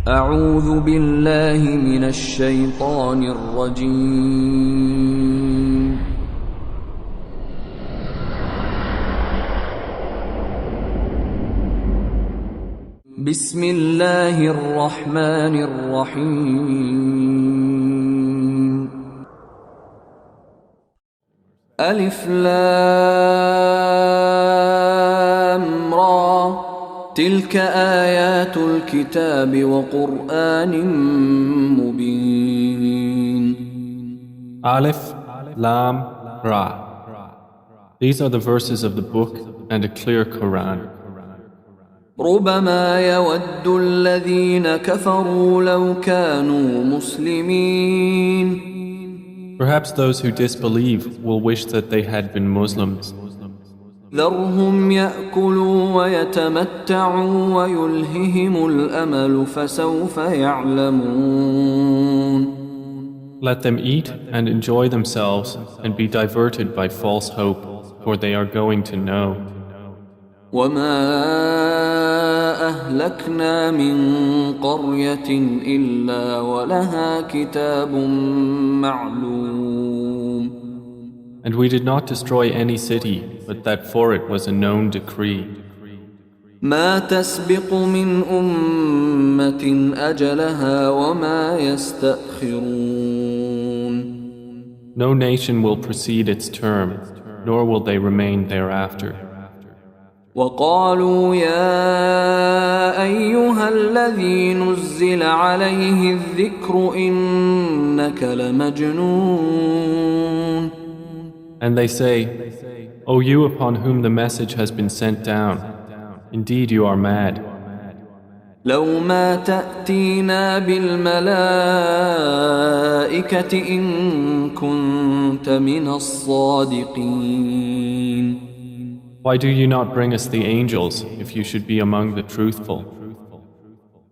أعوذ بالله من الشيطان الرجيم. بسم الله الرحمن الرحيم. ألف لام را تلك آيات الكتاب وقرآن مبين. Alif, Lam, Ra. These are the verses of the book and a clear Quran. ربما يود الذين كفروا لو كانوا مسلمين. Perhaps those who disbelieve will wish that they had been Muslims. ذرهم يأكلوا ويتمتعوا ويلههم الأمل فسوف يعلمون. Let them eat and enjoy themselves and be diverted by false hope, for they are going to know. وما أهلكنا من قرية إلا ولها كتاب معلوم. And we did not destroy any city, but that for it was a known decree. ما تسبق من أمة أجلها وما يستأخرون. No nation will precede its term, nor will they remain thereafter. وقالوا يا أيها الذي نزل عليه الذكر إنك لمجنون. And they say, O you upon whom the message has been sent down, indeed you are mad. لو ما تأتينا بالملائكة إن كنت من الصادقين. Why do you not bring us the angels if you should be among the truthful?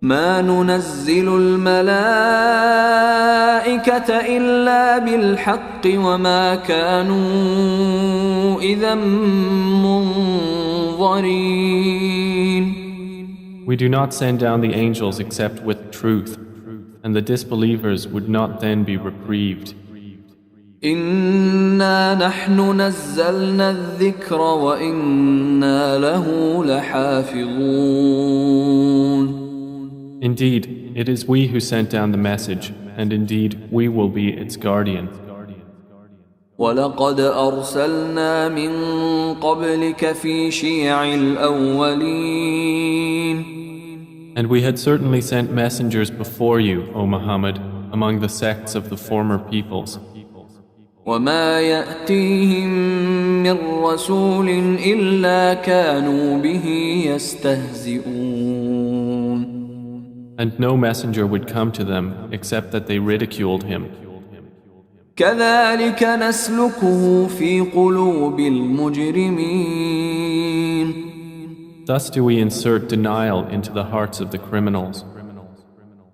ما ننزل الملائكة إلا بالحق وما كانوا إذا منظرين. We do not send down the angels except with truth, and the disbelievers would not then be reprieved. إنا نحن نزلنا الذكر وإنا له لحافظون. Indeed, it is we who sent down the message, and indeed we will be its guardian. وَلَقَدْ أَرْسَلْنَا مِن قَبْلِكَ فِي شِيَعِ الْأَوَّلِينَ. And we had certainly sent messengers before you, O Muhammad, among the sects of the former peoples. وَمَا يَأْتِيهِم مِّن رَّسُولٍ إِلَّا كَانُوا بِهِ يَسْتَهْزِئُونَ. And no messenger would come to them except that they ridiculed him. كَذَلِكَ نَسْلُكُهُ فِي قُلُوبِ الْمُجْرِمِينَ. Thus do we insert denial into the hearts of the criminals.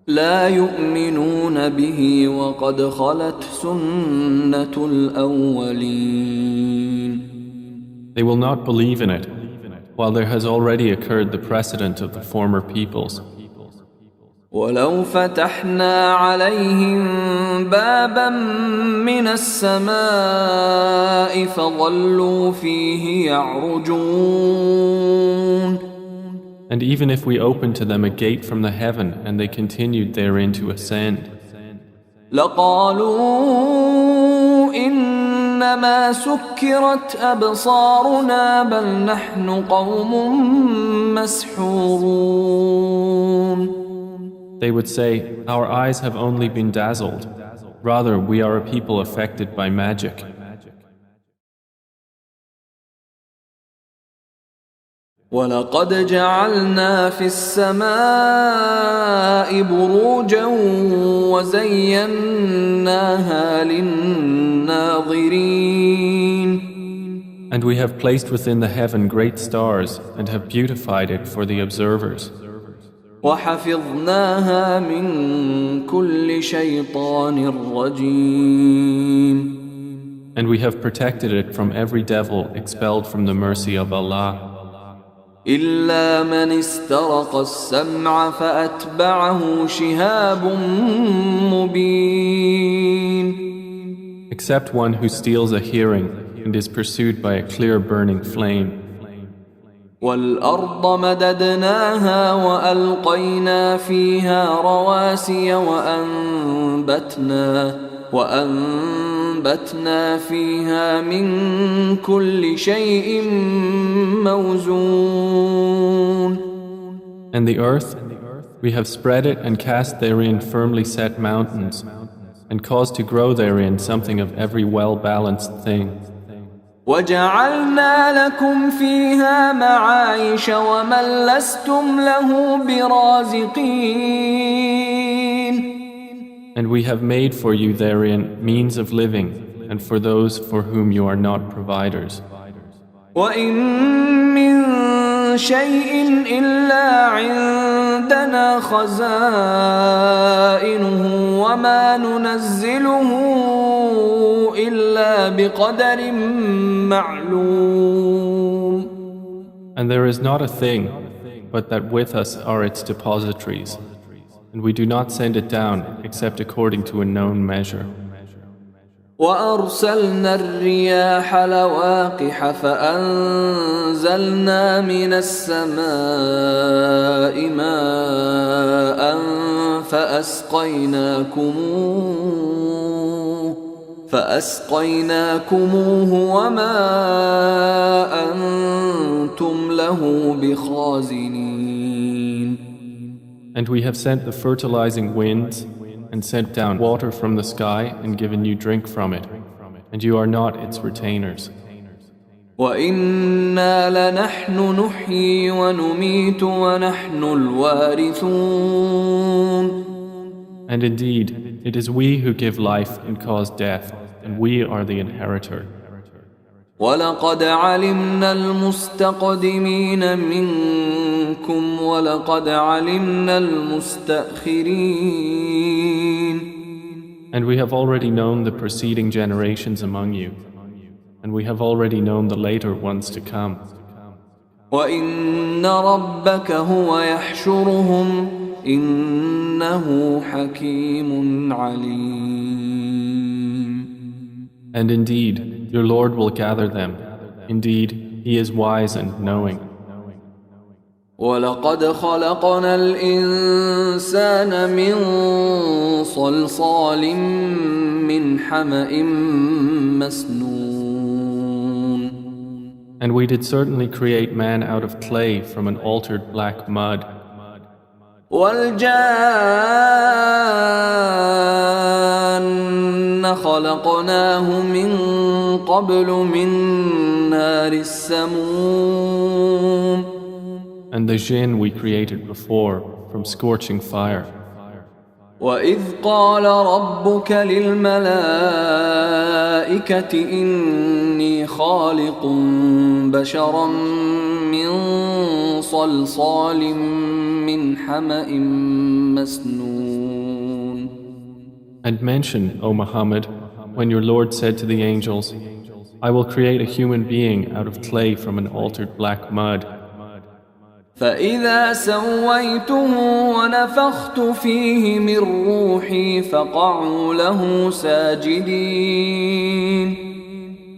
لا يؤمنون به وقد خلت سنة الأولين. They will not believe in it, while there has already occurred the precedent of the former peoples. ولو فتحنا عليهم بابا من السماء فظلوا فيه يعرجون. And even if we opened to them a gate from the heaven and they continued therein to ascend, لقالوا إنما سكرت أبصارنا بل نحن قوم مسحورون. they would say, Our eyes have only been dazzled. Rather, we are a people affected by magic. وَلَقَدْ جَعَلْنَا فِي السَّمَاءِ بُرُوجًا وَزَيَّنَّاهَا لِلنَّاظِرِينَ. And we have placed within the heaven great stars and have beautified it for the observers. وَحَفِظْنَاهَا مِن كُلِّ شَيْطَانٍ رَّجِيمٍ. And we have protected it from every devil expelled from the mercy of Allah. إلا من استرق السمع فأتبعه شهاب مبين. Except one who steals a hearing and is pursued by a clear burning flame. والأرض مددناها وألقينا فيها رواسي وأنبتنا فيها من كل شيء موزون. And the earth, we have spread it and cast therein firmly set mountains, and caused to grow therein something of every well-balanced thing. وَجَعَلْنَا لَكُمْ فِيهَا مَعَايِشَ وَمَنْ لَسْتُمْ لَهُ بِرَازِقِينَ. And we have made for you therein means of living, and for those for whom you are not providers. وَإِن مِّن شَيْءٍ إِلَّا عِندَنَا خَزَائِنُهُ وَمَا نُنَزِّلُهُ إِلَّا بِقَدَرٍ مَّعْلُومٍ. And there is not a thing, but that with us are its depositories, and we do not send it down except according to a known measure. وَأَرْسَلْنَا الرِّيَاحَ لَوَاقِحَ فَأَنزَلْنَا مِنَ السَّمَاءِ مَاءً فَأَسْقَيْنَاكُمُوهُ وَمَا أَنْتُمْ لَهُ بِخَازِنِينَ. And we have sent the fertilizing winds, and sent down water from the sky and given you drink from it, and you are not its retainers. وَإِنَّا لَنَحْنُ نُحْيِي وَنُمِيتُ وَنَحْنُ الْوَارِثُونَ. And indeed, it is we who give life and cause death, and we are the inheritor. وَلَقَدْ عَلِمْنَا الْمُسْتَقْدِمِينَ مِنكُمْ وَلَقَدْ عَلِمْنَا الْمُسْتَأْخِرِينَ. And we have already known the preceding generations among you, and we have already known the later ones to come. وَإِنَّ رَبَّكَ هُوَ يَحْشُرُهُمْ إِنَّهُ حَكِيمٌ عَلِيمٌ. And indeed, your Lord will gather them. Indeed, He is wise and knowing. وَلَقَدْ خَلَقْنَا الْإِنسَانَ مِنْ صَلْصَالٍ مِّنْ حَمَإٍ مَسْنُونٍ. And we did certainly create man out of clay from an altered black mud. وَالْجَانَّ خَلَقْنَاهُ مِنْ قَبْلُ مِنْ نَارِ السَّمُومِ. And the jinn we created before from scorching fire. وَإِذْ قَالَ رَبُّكَ لِلْمَلَائِكَةِ إِنِّي خَالِقٌ بَشَرًا مِّن صَلْصَالٍ مِّنْ حَمَإٍ مَسْنُونٍ. And mention, O Muhammad, when your Lord said to the angels, I will create a human being out of clay from an altered black mud. فَإِذَا سَوَّيْتُهُ وَنَفَخْتُ فِيهِ مِنْ رُوحِي فَقَعُوا لَهُ سَاجِدِينَ.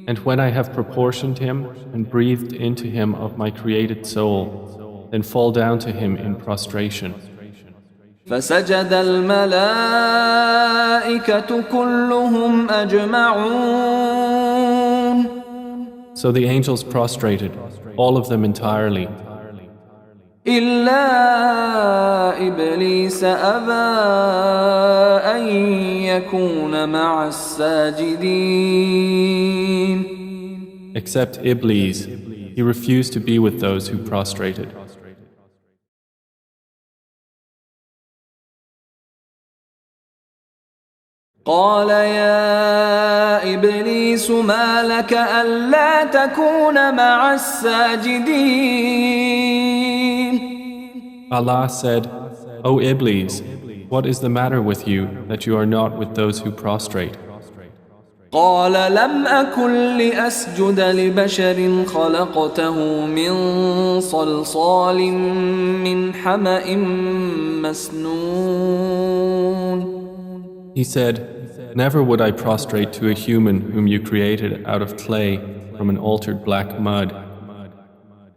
And when I have proportioned him and breathed into him of my created soul, then fall down to him in prostration. فَسَجَدَ الْمَلَائِكَةُ كُلُّهُمْ أَجْمَعُونَ. So the angels prostrated, all of them entirely, إِلَّا إِبْلِيسَ أَبَى أَن يَكُونَ مَعَ السَّاجِدِينَ. except Iblis. He refused to be with those who prostrated. قال يا إبليس ما لك ألا تكون مع الساجدين. Allah said, O Iblis, what is the matter with you that you are not with those who prostrate? قال لم أكن لأسجد لبشر خلقته من صلصال من حمأ مسنون. He said, "Never would I prostrate to a human whom you created out of clay from an altered black mud."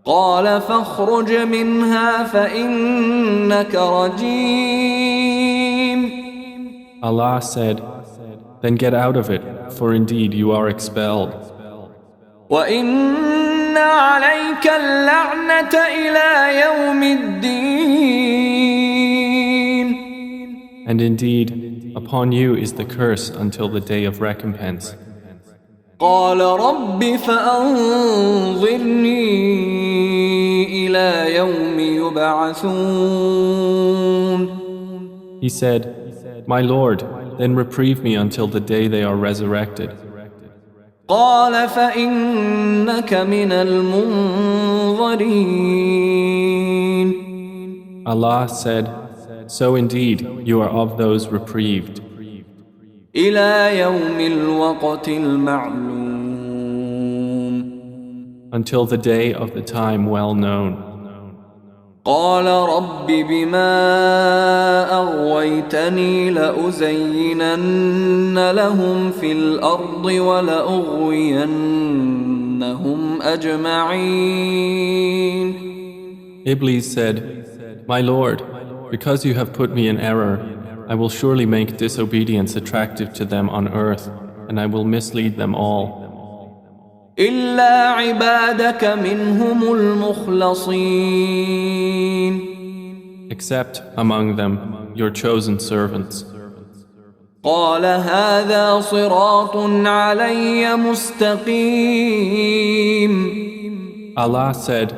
قال فاخرج منها فإنك رجيم. Allah said, "Then get out of it, for indeed you are expelled. وإن عليك اللعنة إلى يوم الدين. And indeed, upon you is the curse until the day of recompense." قال رب فأنظرني إلى يوم يبعثون. He said, "My Lord, then reprieve me until the day they are resurrected." قال فإنك من المنظرين. Allah said, "So indeed you are of those reprieved, إلى يوم الوقت المعلوم. until the day of the time well known." قال رب بما أغويتني لأزينن لهم في الأرض ولأغوينهم أجمعين. Iblis said, "My Lord, because you have put me in error, I will surely make disobedience attractive to them on earth, and I will mislead them all. إلا عبادك منهم المخلصين. Except among them your chosen servants." قال هذا صراط علي مستقيم. Allah said,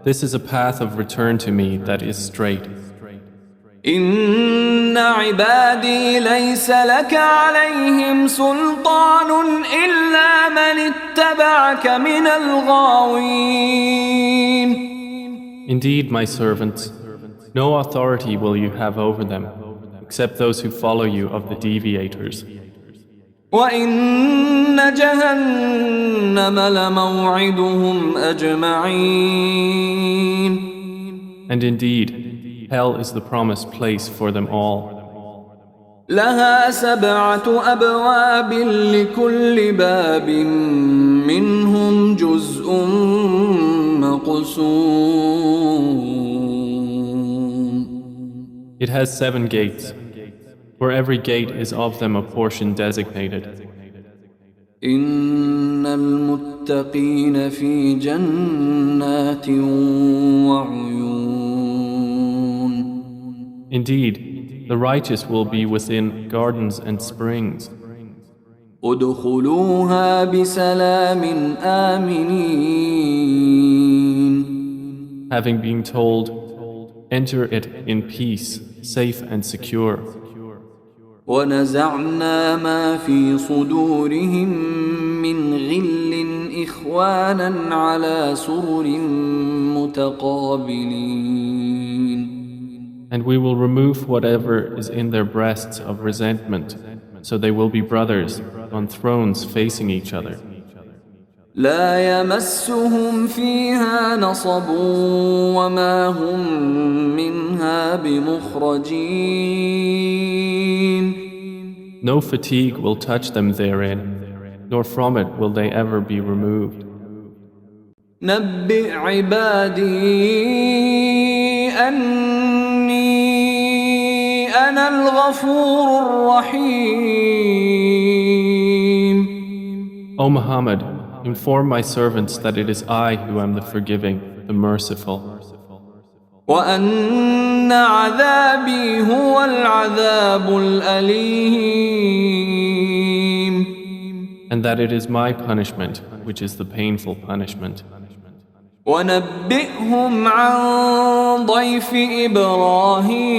"This is a path of return to me that is straight. إن عبادي ليس لك عليهم سلطان إلا من اتبعك من الغاوين. Indeed, my servants, no authority will you have over them, except those who follow you of the deviators. وإن جهنم لموعدهم أجمعين. And indeed, hell is the promised place for them all. لها 7 أبواب لكل باب منهم جزء مقسوم. It has 7 gates. For every gate is of them a portion designated. إن المتقين في جنات وعيون. Indeed, the righteous will be within gardens and springs. ادخلوها بسلام آمنين. Having been told, enter it in peace, safe and secure. ونزعنا ما في صدورهم من غل إخوانا على سرر متقابلين. And we will remove whatever is in their breasts of resentment, so they will be brothers on thrones facing each other. لا يمسهم فيها نصب وما هم منها بمخرجين. No fatigue will touch them therein, nor from it will they ever be removed. نبئ عبادي أني أنا الغفور الرحيم. O Muhammad, inform my servants that it is I who am the forgiving, the merciful. وأن عذابي هو العذاب الأليم. And that it is my punishment, which is the painful punishment. ونبئهم عن ضيف إبراهيم.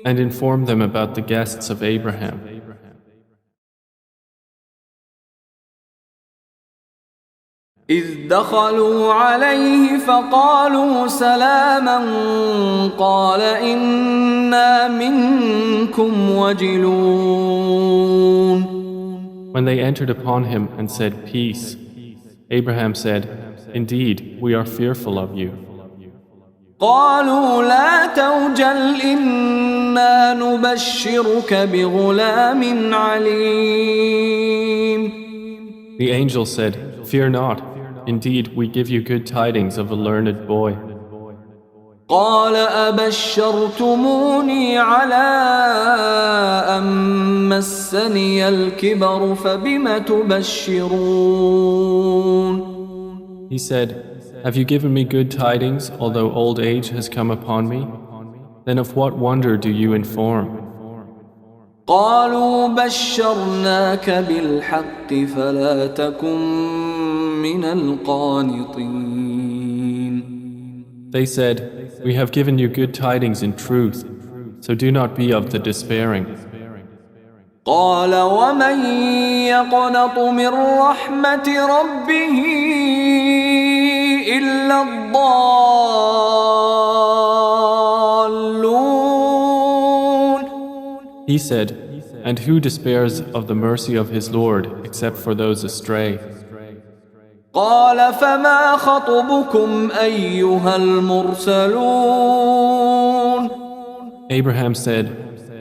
And inform them about the guests of Abraham. إذ دخلوا عليه فقالوا سلاما قال إنا منكم وجلون. When they entered upon him and said, "Peace," Abraham said, "Indeed, we are fearful of you." قالوا لا توجل إنا نبشرك بغلام عليم. The angel said, "Fear not. Indeed, we give you good tidings of a learned boy." قال أبشرتموني على أن مسني الكبر فبم تبشرون. He said, "Have you given me good tidings, although old age has come upon me? Then of what wonder do you inform?" قالوا بشرناك بالحق فلا تكن من القانطين. They said, "We have given you good tidings in truth, so do not be of the despairing." قال ومن يقنط من رحمة ربه إلا الضالون. He said, "And who despairs of the mercy of his Lord except for those astray?" قال فما خطبكم أيها المرسلون. Abraham said,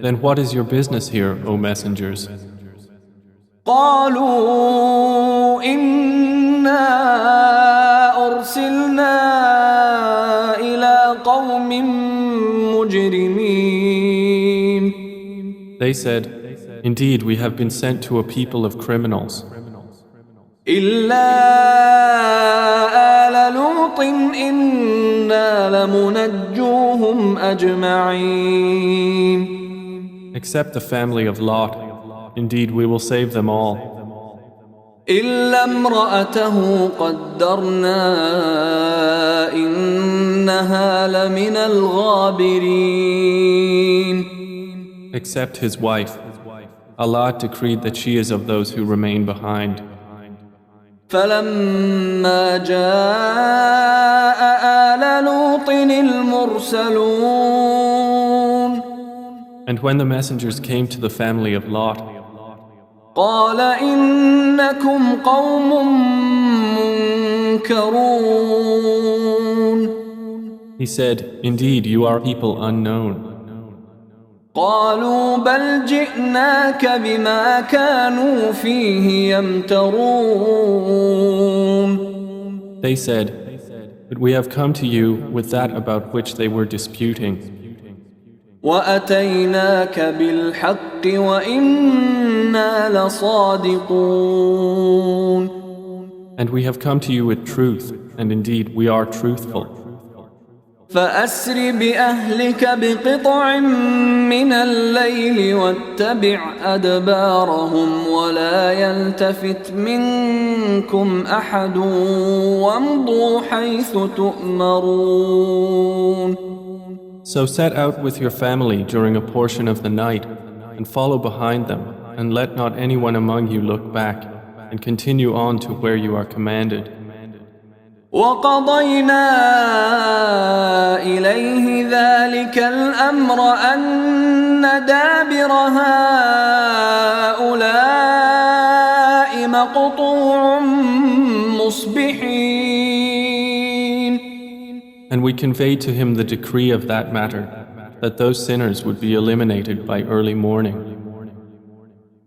"Then what is your business here, O messengers?" قالوا إنا أرسلنا إلى قوم مجرمين. They said, "Indeed, we have been sent to a people of criminals. إلا آل لوط إنا لمنجوهم أجمعين. Except the family of Lot. Indeed, we will save them all. إلا امرأته قدرنا إنها لمن الغابرين. Except his wife. Allah decreed that she is of those who remain behind. فلما جاء آل لوط المرسلون. And when the messengers came to the family of Lot, قال إنكم قوم منكرون. he said, "Indeed, you are people unknown." قالوا بل جئناك بما كانوا فيه يمترون. They said, "But we have come to you with that about which they were disputing. وأتيناك بالحق وإنا لصادقون. And we have come to you with truth, and indeed we are truthful. فأسر بأهلك بقطع من الليل واتبع أدبارهم ولا يلتفت منكم أحد وامضوا حيث تؤمرون. So set out with your family during a portion of the night and follow behind them, and let not anyone among you look back, and continue on to where you are commanded. وقضينا إليه ذلك الأمر أن دابر هؤلاء مقطوع مصبحين. And we conveyed to him the decree of that matter, that those sinners would be eliminated by early morning.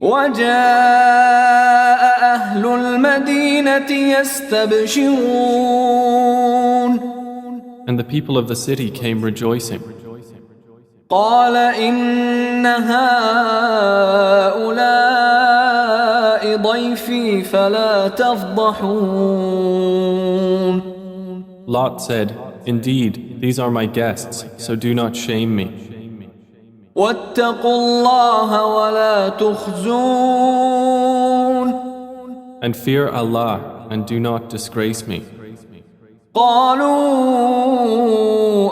وجاء أهل المدينة يستبشرون. And the people of the city came rejoicing. قال إن هؤلاء ضيفي فلا تفضحون. Lot said, "Indeed, these are my guests, so do not shame me. واتقوا الله ولا تخزون. And fear Allah, and do not disgrace me." قالوا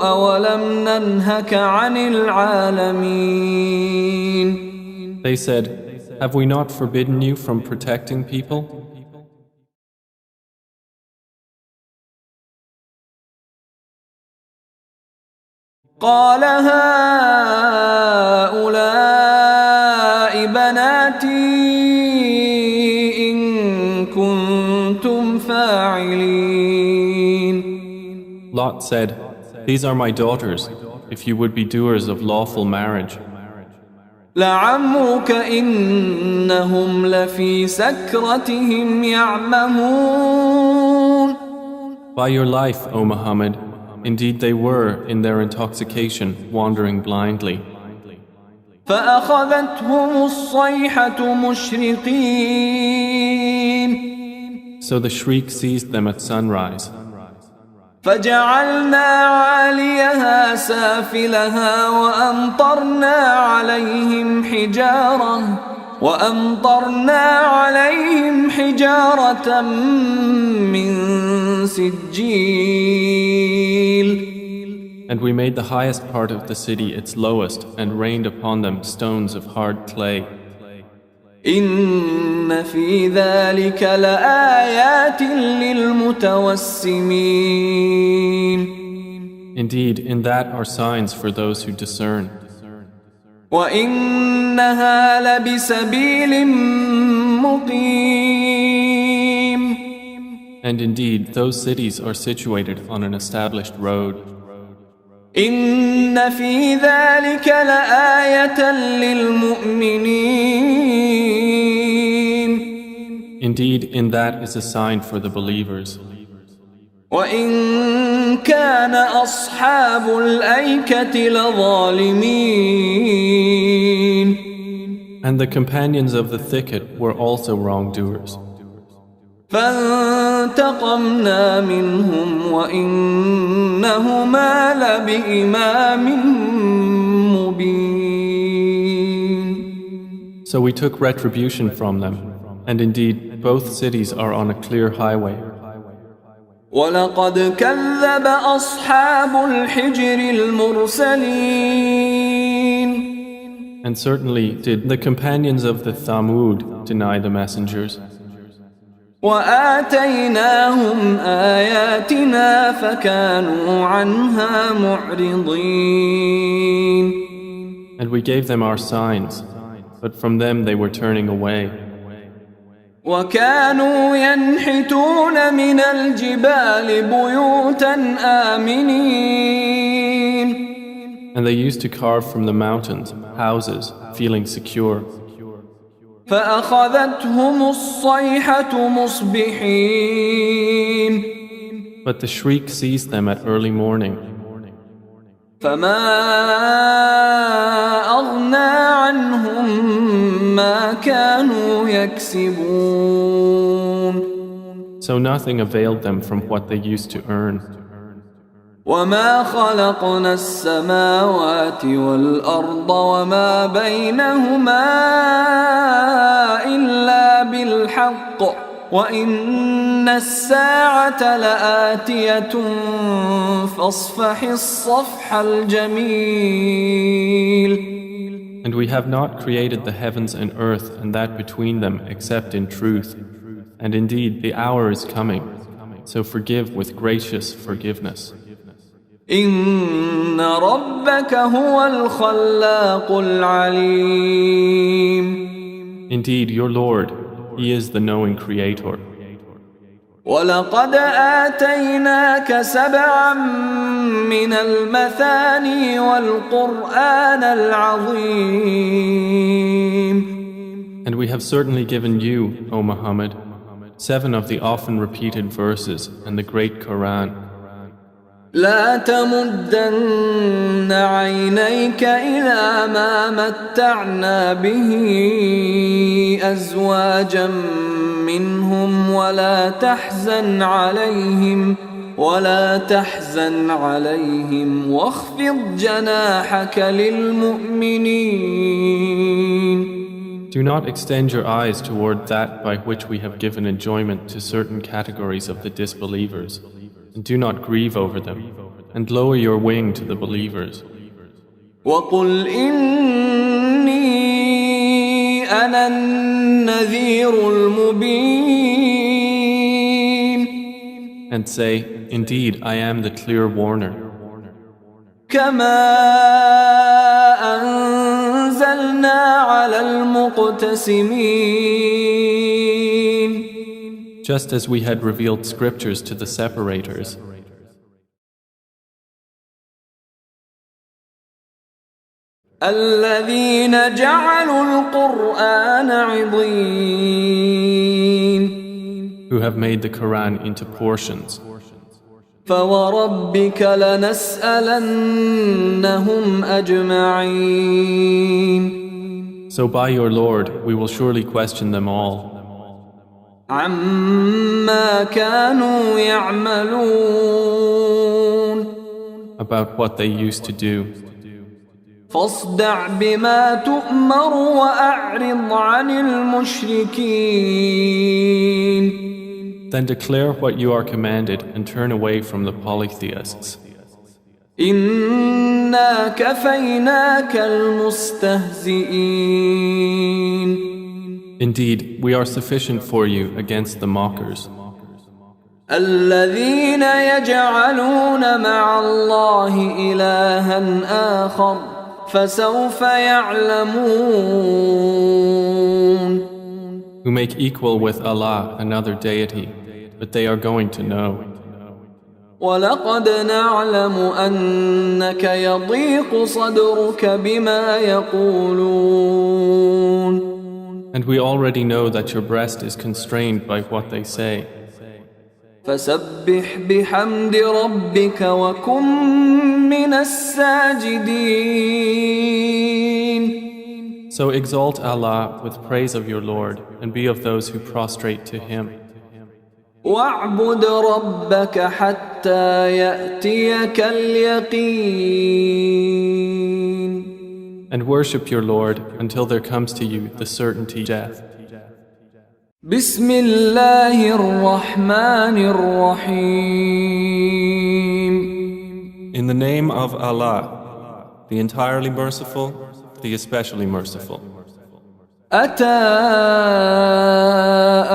أولم ننهك عن العالمين. They said, "Have we not forbidden you from protecting people?" قال هؤلاء بناتي إن كنتم فاعلين. Lot said, "These are my daughters, if you would be doers of lawful marriage." لعمرك إنهم لفي سكرتهم يعمهون. By your life, O Muhammad, indeed they were, in their intoxication, wandering blindly. فأخذتهم الصيحة مشرقين. So the shriek seized them at sunrise. فجعلنا عاليها سافلها وأمطرنا عليهم حجارة من سجيل. And we made the highest part of the city its lowest and rained upon them stones of hard clay. إن في ذلك لآيات للمتوسمين. Indeed, in that are signs for those who discern. وإنها لبسبيل مقيم. And indeed, those cities are situated on an established road. إن في ذلك لآية للمؤمنين. Indeed, in that is a sign for the believers. وإن كان أصحاب الأيكة لظالمين. And the companions of the thicket were also wrongdoers. فانتقمنا منهم وإنهما لبإمام مبين. So we took retribution from them, and indeed both cities are on a clear highway. ولقد كذب أصحاب الحجر المرسلين. And certainly did the companions of the Thamud deny the messengers. وآتيناهم آياتنا فكانوا عنها معرضين. And we gave them our signs, but from them they were turning away. وكانوا ينحتون من الجبال بيوتا آمنين. And they used to carve from the mountains houses, feeling secure. فأخذتهم الصيحة مصبحين. But the shriek seized them at early morning. فما أغنى عنهم ما كانوا يكسبون. So nothing availed them from what they used to earn. وما خلقنا السماوات والأرض وما بينهما إلا بالحق وإن الساعة لآتية فاصفح الصفح الجميل. And we have not created the heavens and earth and that between them except in truth. And indeed the hour is coming, so forgive with gracious forgiveness. إن ربك هو الخلاق العليم. Indeed, your Lord, He is the knowing Creator. ولقد آتيناك سبعا من المثاني والقرآن العظيم. And we have certainly given you, O Muhammad, 7 of the often repeated verses and the great Quran. لا تمدن عينيك إلى ما متعنا به أزواجا منهم ولا تحزن عليهم واخفض جناحك للمؤمنين. Do not extend your eyes toward that by which we have given enjoyment to certain categories of the disbelievers. And do not grieve over them, and lower your wing to the believers. وَقُلْ إِنِّي أَنَا النَّذِيرُ الْمُبِينُ. And say, indeed, I am the clear warner. كما أنزلنا على المقتسمين Just as we had revealed scriptures to the separators. الذين جعلوا القرآن عضين Who have made the Quran into portions. فوربك لنسألنهم أجمعين So by your Lord, we will surely question them all. عما كانوا يعملون About what they used to do. فاصدع بما تؤمر وأعرض عن المشركين Then declare what you are commanded and turn away from the polytheists. إنا كفيناك المستهزئين Indeed, we are sufficient for you against the mockers. الذين يجعلون مع الله إلها آخر فسوف يعلمون Who make equal with Allah another deity, but they are going to know. ولقد نعلم أنك يضيق صدرك بما يقولون And we already know that your breast is constrained by what they say. فسبح بحمد ربك وكن من الساجدين So exalt Allah with praise of your Lord and be of those who prostrate to Him. واعبد ربك حتى يأتيك اليقين And worship your Lord until there comes to you the certainty of death. بسم الله الرحمن الرحيم In the name of Allah, the entirely merciful, the especially merciful. أتى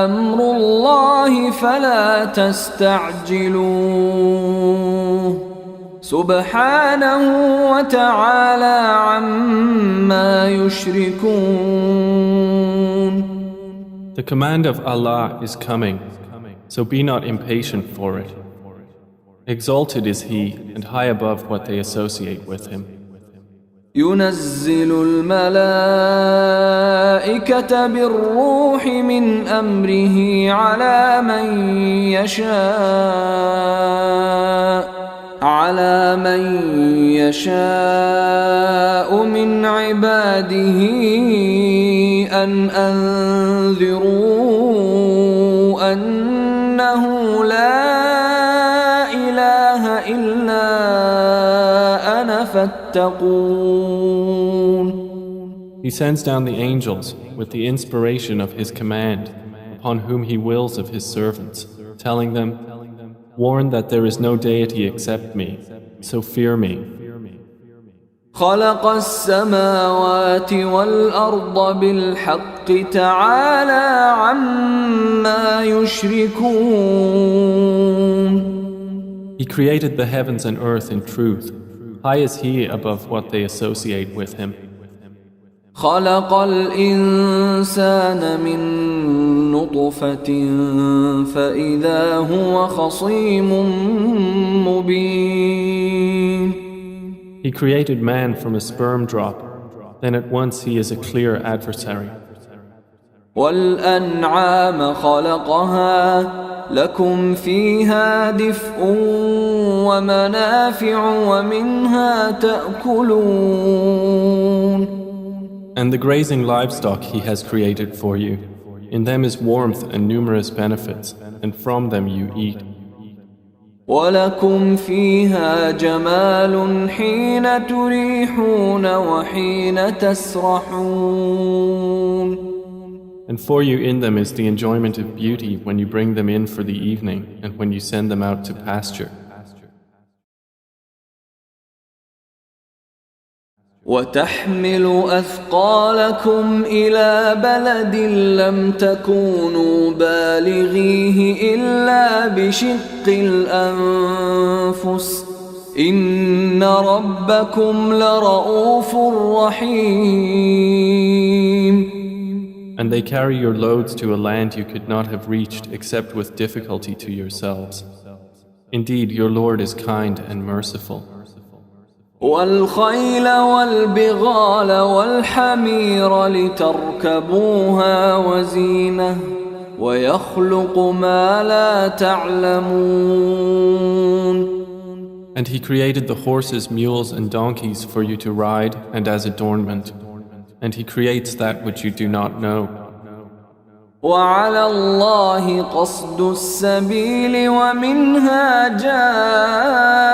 أمر الله فلا تستعجلوه سبحانه وتعالى عما يشركون The command of Allah is coming, so be not impatient for it. Exalted is He and high above what they associate with Him. ينزل الملائكة بالروح من أمره على من يشاء من عباده أن أنذروا أنه لا إله إلا أنا فاتقون. He sends down the angels with the inspiration of His command upon whom He wills of His servants, telling them, warn that there is no deity except me, so fear me. خلق السماوات والأرض بالحق تعالى عما يشركون. He created the heavens and earth in truth. High is He above what they associate with Him. خلق الإنسان من نطفة فإذا هو خصيم مبين. He created man from a sperm drop, then at once he is a clear adversary. والأنعام خلقها لكم فيها دفء ومنافع ومنها تأكلون. And the grazing livestock He has created for you. In them is warmth and numerous benefits, and from them you eat. ولكم فيها جمال حين تريحون وحين تسرحون. And for you in them is the enjoyment of beauty when you bring them in for the evening and when you send them out to pasture. وتحمل أثقالكم إلى بلد لم تكونوا بالغيه إلا بشق الأنفس إن ربكم لرؤوف رحيم. And they carry your loads to a land you could not have reached except with difficulty to yourselves. Indeed, your Lord is kind and merciful. والخيل والبغال والحمير لتركبوها وزينة ويخلق ما لا تعلمون. And he created the horses, mules, and donkeys for you to ride and as adornment. And he creates that which you do not know. وعلى الله قصد السبيل ومنها جائر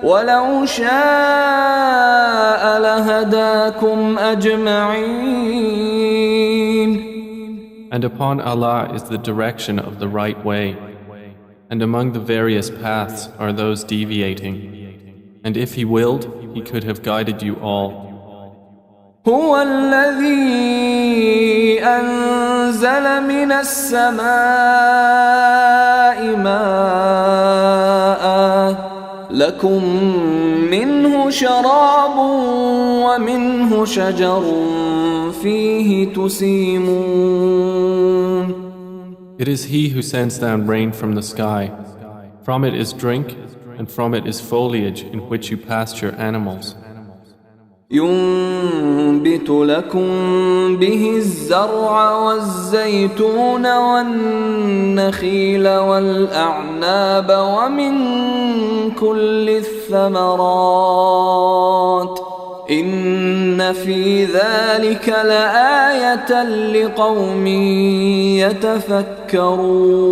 ولو شاء لهداكم أجمعين. And upon Allah is the direction of the right way. And among the various paths are those deviating. And if he willed, he could have guided you all. هو الذي أنزل من السماء ماء لكم منه شراب ومنه شجر فيه تسيمون. It is he who sends down rain from the sky. From it is drink, and from it is foliage in which you pasture animals. ينبت لكم به الزرع والزيتون والنخيل والأعناب ومن كل الثمرات إن في ذلك لآية لقوم يتفكرون.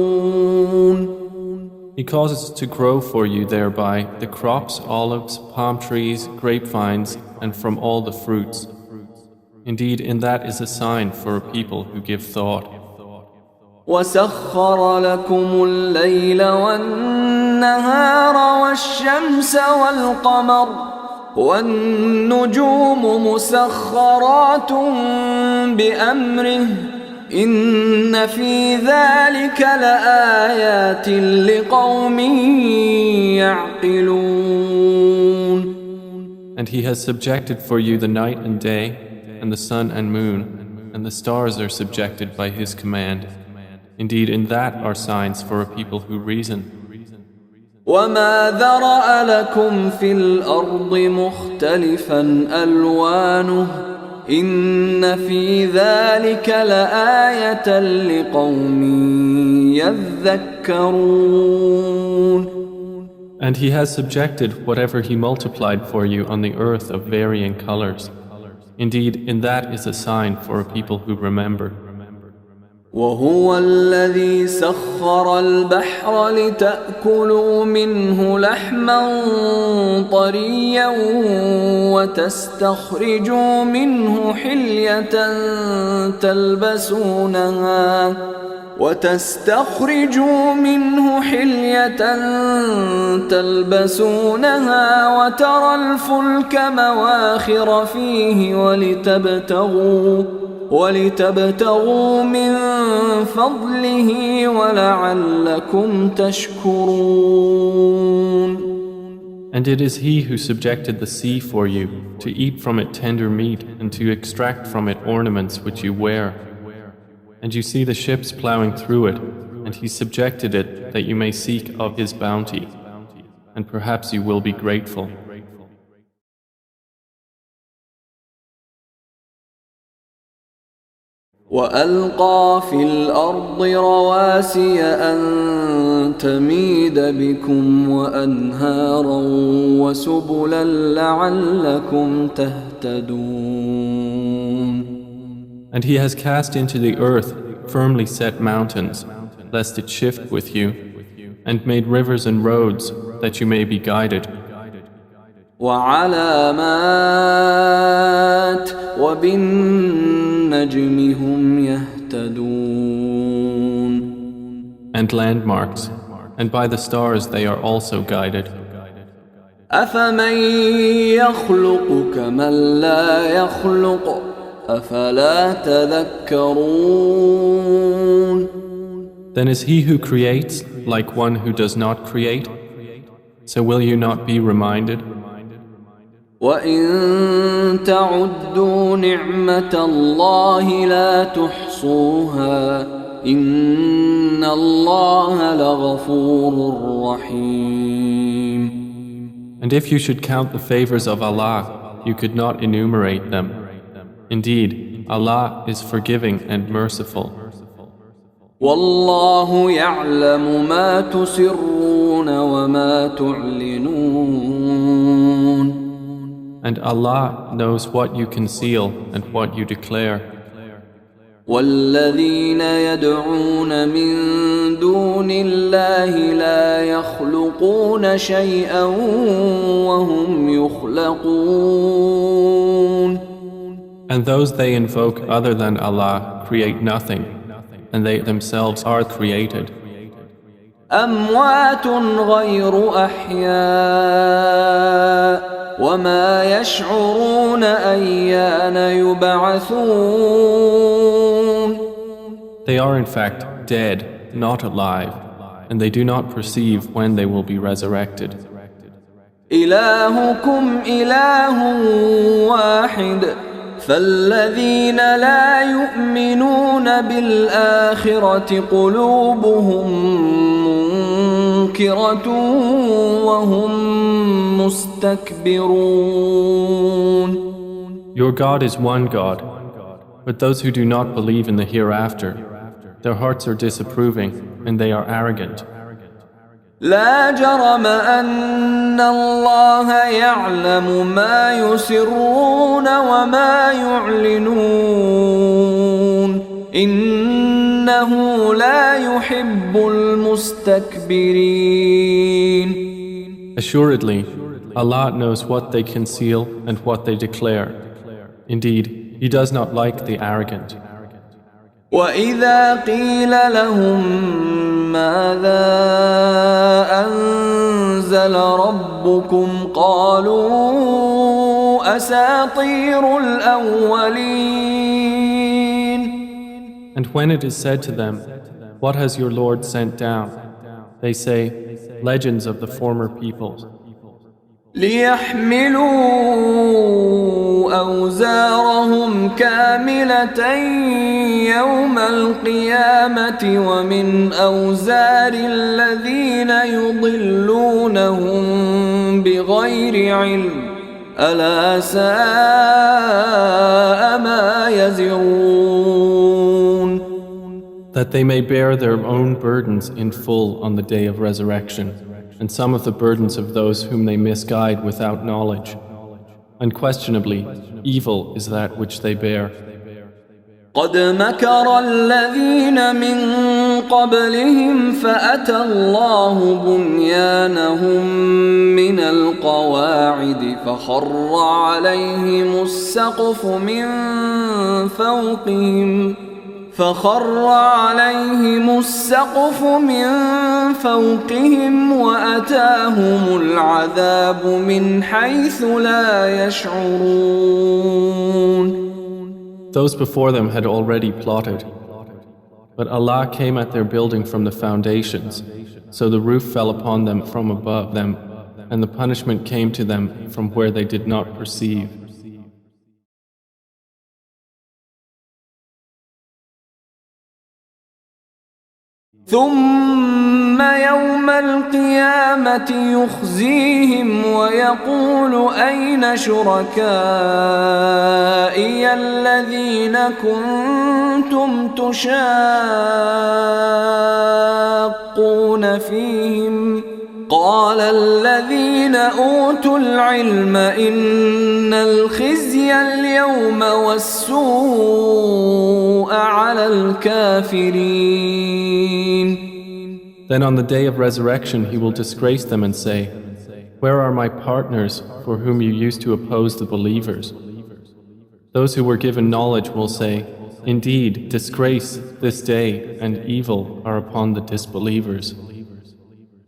He causes to grow for you thereby the crops, olives, palm trees, grapevines, and from all the fruits. Indeed, in that is a sign for a people who give thought. وَسَخَّرَ لَكُمُ اللَّيْلَ وَالنَّهَارَ وَالشَّمْسَ وَالْقَمَرَ وَالنُّجُومُ مُسَخَّرَاتٌ بِأَمْرِهِ إِنَّ فِي ذَلِكَ لَآيَاتٍ لِقَوْمٍ يَعْقِلُونَ. And he has subjected for you the night and day, and the sun and moon, and the stars are subjected by his command. Indeed, in that are signs for a people who reason. وَمَا ذَرَأَ لَكُمْ فِي الْأَرْضِ مُخْتَلِفًا أَلْوَانُهُ إِنَّ فِي ذَلِكَ لَآيَةً لِقَوْمٍ يَذَّكَّرُونَ. And he has subjected whatever he multiplied for you on the earth of varying colors. Indeed, in that is a sign for a people who remember. وهو الذي سخر البحر لتأكلوا منه لحما طريا وتستخرجوا منه حلية تلبسونها وترى الفلك مواخر فيه ولتبتغوا من فضله ولعلكم تشكرون. And it is he who subjected the sea for you, to eat from it tender meat and to extract from it ornaments which you wear. And you see the ships plowing through it, and he subjected it that you may seek of his bounty, and perhaps you will be grateful. وألقى في الأرض رواسي أن تميد بكم وأنهارا وسبلا لعلكم تهتدون. And he has cast into the earth firmly set mountains, lest it shift with you, and made rivers and roads that you may be guided. وعلامات وبالنجم هم يهتدون. And landmarks, and by the stars they are also guided. أفمن يخلق كمن لا يخلق أفلا تذكرون. Then is he who creates like one who does not create? So will you not be reminded? وَإِن تَعُدُّوا نِعْمَةَ اللَّهِ لَا تُحْصُوهَا إِنَّ اللَّهَ لَغَفُورٌ رَّحِيمٌ. And if you should count the favors of Allah, you could not enumerate them. Indeed, Allah is forgiving and merciful. وَاللَّهُ يَعْلَمُ مَا تُسِرُّونَ وَمَا تُعْلِنُونَ. And Allah knows what you conceal and what you declare. وَالَّذِينَ يَدْعُونَ مِن دُونِ اللَّهِ لَا يَخْلُقُونَ شَيْئًا وَهُمْ يُخْلَقُونَ. And those they invoke other than Allah create nothing, and they themselves are created. أَمْوَاتٌ غَيْرُ أَحْيَاءٍ وَمَا يَشْعُرُونَ أَيَّانَ يُبْعَثُونَ. They are in fact dead, not alive, and they do not perceive when they will be resurrected. إِلَٰهُكُمْ إِلَٰهٌ وَاحِدٌ فَالَّذِينَ لَا يُؤْمِنُونَ بِالْآخِرَةِ قُلُوبُهُم مُّنكِرَةٌ وَهُم مُسْتَكْبِرُونَ. Your God is one God, but those who do not believe in the hereafter, their hearts are disapproving and they are arrogant. لا جرم أن الله يعلم ما يسرون وما يعلنون إنه لا يحب المستكبرين. Assuredly, Allah knows what they conceal and what they declare. Indeed, He does not like the arrogant. وَإِذَا قِيلَ لَهُم مَّاذَا أَنزَلَ رَبُّكُمْ قَالُوا أَسَاطِيرُ الْأَوَّلِينَ. And when it is said to them, "What has your Lord sent down?" they say, "Legends of the former peoples." لِيَحْمِلُوا أَوْزَارَهُمْ كَامِلَةً يَوْمَ الْقِيَامَةِ وَمِنْ أَوْزَارِ الَّذِينَ يُضِلُّونَهُم بِغَيْرِ عِلْمٍ أَلَا سَاءَ مَا يَزِرُونَ. That they may bear their own burdens in full on the day of resurrection, and some of the burdens of those whom they misguide without knowledge. Unquestionably, evil is that which they bear. قد مكر الذين من قبلهم فأتى الله بنيانهم من القواعد فخر عليهم السقف من فوقهم وأتاهم العذاب من حيث لا يشعرون. Those before them had already plotted, but Allah came at their building from the foundations, so the roof fell upon them from above them, and the punishment came to them from where they did not perceive. ثم يوم القيامة يخزيهم ويقول أين شركائي الذين كنتم تشاقون فيهم قال الذين أوتوا العلم إن الخزي اليوم والسوء على الكافرين. Then on the day of resurrection he will disgrace them and say, "Where are my partners for whom you used to oppose the believers?" Those who were given knowledge will say, "Indeed, disgrace this day and evil are upon the disbelievers."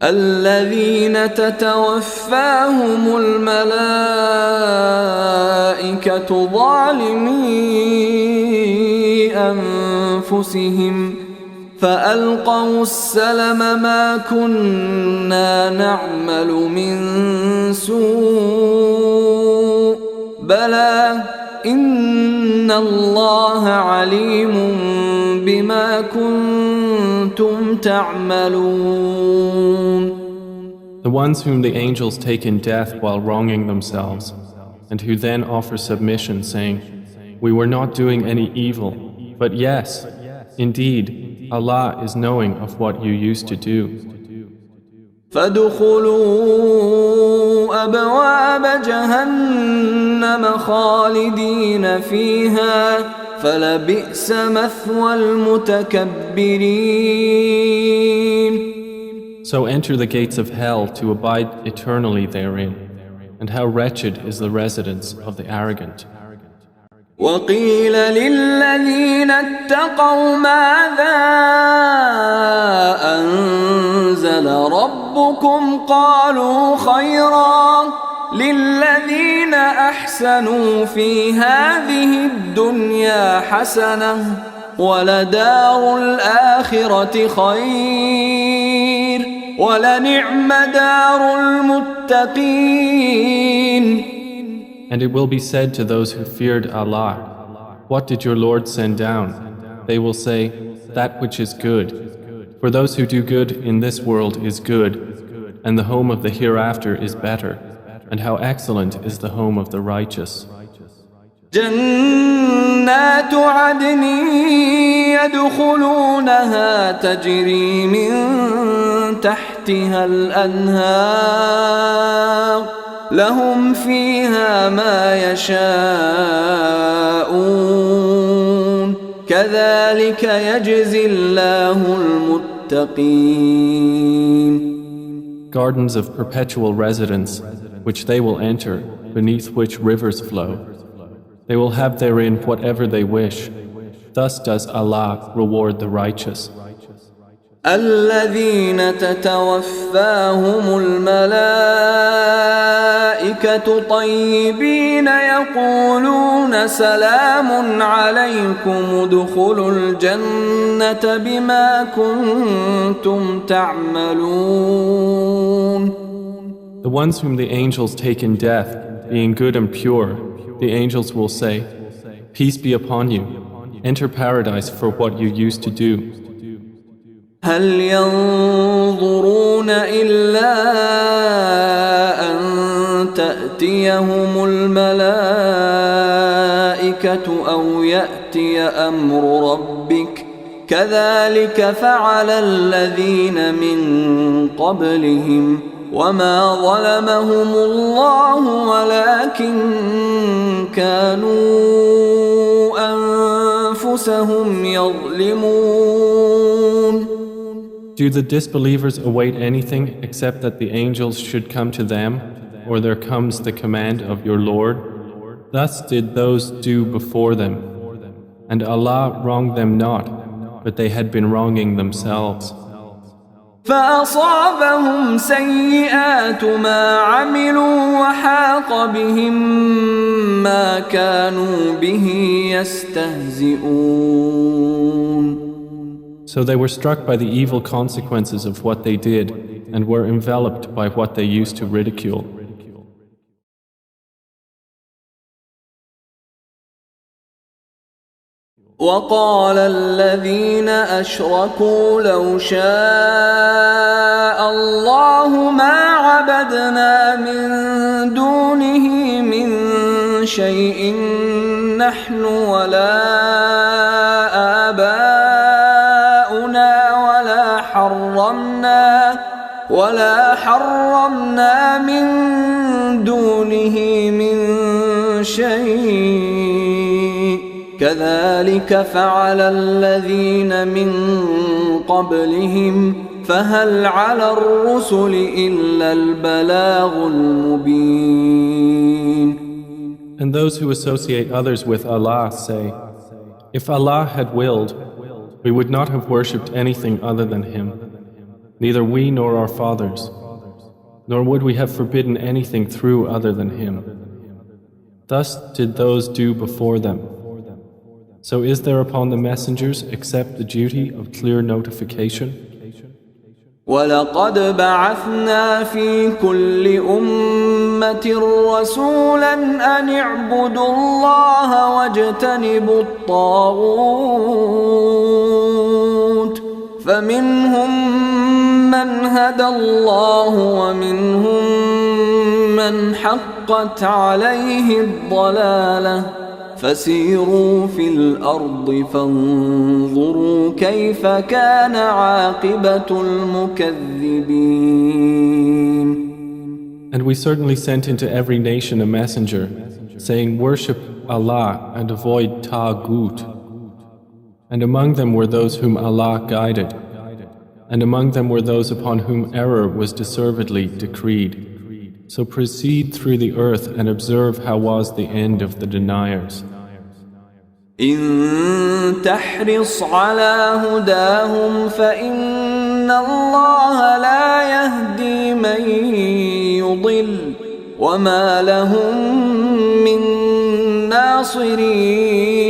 الذين تتوفاهم الملائكة ظالمي أنفسهم فألقوا السلم ما كنا نعمل من سوء بلى إن الله عليم بما كنتم تعملون. The ones whom the angels take in death while wronging themselves, and who then offer submission, saying, "We were not doing any evil, but yes, indeed, Allah is knowing of what you used to do." فادخلوا أبواب جهنم خالدين فيها فلبئس مثوى المتكبرين. So enter the gates of hell to abide eternally therein, and how wretched is the residence of the arrogant. وقيل للذين اتقوا ماذا أنزل ربكم قالوا خيرا للذين أحسنوا في هذه الدنيا حسنة ولدار الآخرة خير ولنعم دار المتقين. And it will be said to those who feared Allah, "What did your Lord send down?" They will say, "That which is good." For those who do good in this world is good, and the home of the hereafter is better, and how excellent is the home of the righteous. جنات عدن يدخلونها تجري من تحتها الأنهار لهم فيها ما يشاءون كذلك يجزي الله المتقين. Gardens of perpetual residence, which they will enter, beneath which rivers flow. They will have therein whatever they wish. Thus does Allah reward the righteous. الذين تتوفاهم الملائكة طيبين يقولون سلام عليكم ادخلوا الجنة بما كنتم تعملون. The ones whom the angels take in death, being good and pure, the angels will say, "Peace be upon you. Enter paradise for what you used to do." هل ينظرون إلا أن تأتيهم الملائكة أو يأتي أمر ربك كذلك فعل الذين من قبلهم وما ظلمهم الله ولكن كانوا أنفسهم يظلمون. Do the disbelievers await anything except that the angels should come to them, or there comes the command of your Lord? Thus did those do before them. And Allah wronged them not, but they had been wronging themselves. فأصابهم سيئات ما عملوا وحاق بهم ما كانوا به يستهزئون. So they were struck by the evil consequences of what they did and were enveloped by what they used to ridicule. وقال الذين أشركوا لو شاء الله ما عبدنا من دونه من شيء نحن ولا آباؤنا ولا حرمنا من دونه من شيء كذلك فعل الذين من قبلهم فهل على الرسل إلا البلاغ المبين. And those who associate others with Allah say, "If Allah had willed, we would not have worshipped anything other than Him, neither we nor our fathers, nor would we have forbidden anything through other than Him. Thus did those do before them." So is there upon the messengers except the duty of clear notification? وَلَقَدْ بَعَثْنَا فِي كُلِّ أُمَّةٍ رَسُولًا أَنِ اعْبُدُوا اللَّهَ وَاجْتَنِبُوا الطَّاغُوتَ فَمِنْهُمْ مَنْ هَدَى اللَّهُ وَمِنْهُمْ مَنْ حَقَّتْ عَلَيْهِ الضَّلَالَةُ فسيروا في الأرض فانظروا كيف كان عاقبة المكذبين. And we certainly sent into every nation a messenger, saying, worship Allah and avoid Taghut. And among them were those whom Allah guided, and among them were those upon whom error was deservedly decreed. So proceed through the earth and observe how was the end of the deniers. إن تحرص على هداهم فإن الله لا يهدي من يضل وما لهم من ناصرين.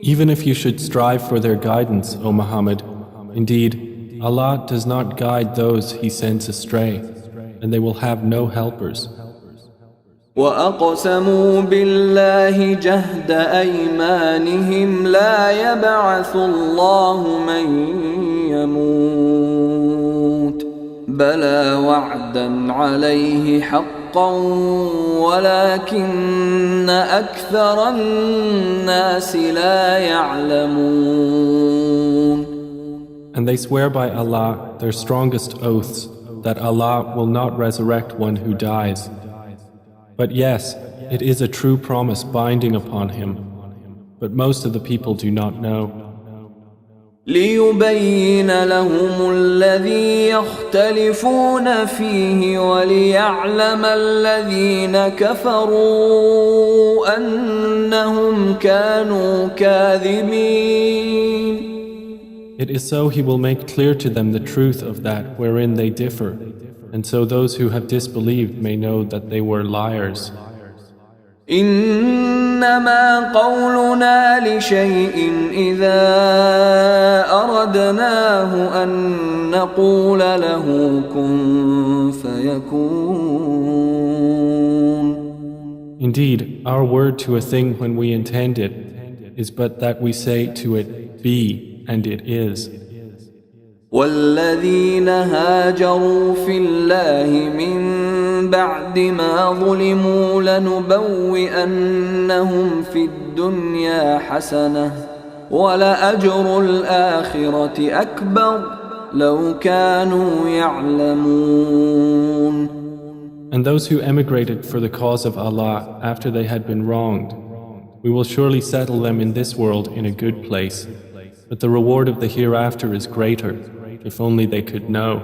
Even if you should strive for their guidance, O Muhammad, indeed, Allah does not guide those He sends astray, and they will have no helpers. وَأَقْسَمُوا بِاللَّهِ جَهْدَ أَيْمَانِهِمْ لَا يَبْعَثُ اللَّهُ مَن يَمُوتُ بَلَى وَعْدًا عَلَيْهِ حَقًّا وَلَكِنَّ أَكْثَرَ النَّاسِ لَا يَعْلَمُونَ. And they swear by Allah their strongest oaths that Allah will not resurrect one who dies. But yes, it is a true promise binding upon him, but most of the people do not know. لِيُبَيِّنَ لَهُمُ الَّذِي يَخْتَلِفُونَ فِيهِ وَلِيَعْلَمَ الَّذِينَ كَفَرُوا أَنَّهُمْ كَانُوا كَاذِبِينَ. It is so He will make clear to them the truth of that wherein they differ, and so those who have disbelieved may know that they were liars. إنما قولنا لشيء إذا أردناه أن نقول له كن فيكون. Indeed, our word to a thing when we intend it is but that we say to it, be, and it is. والذين هاجروا في الله من بعد ما ظلموا لنبوئنهم في الدنيا حسنة ولأجر الآخرة أكبر لو كانوا يعلمون. And those who emigrated for the cause of Allah after they had been wronged, we will surely settle them in this world in a good place, but the reward of the hereafter is greater, if only they could know.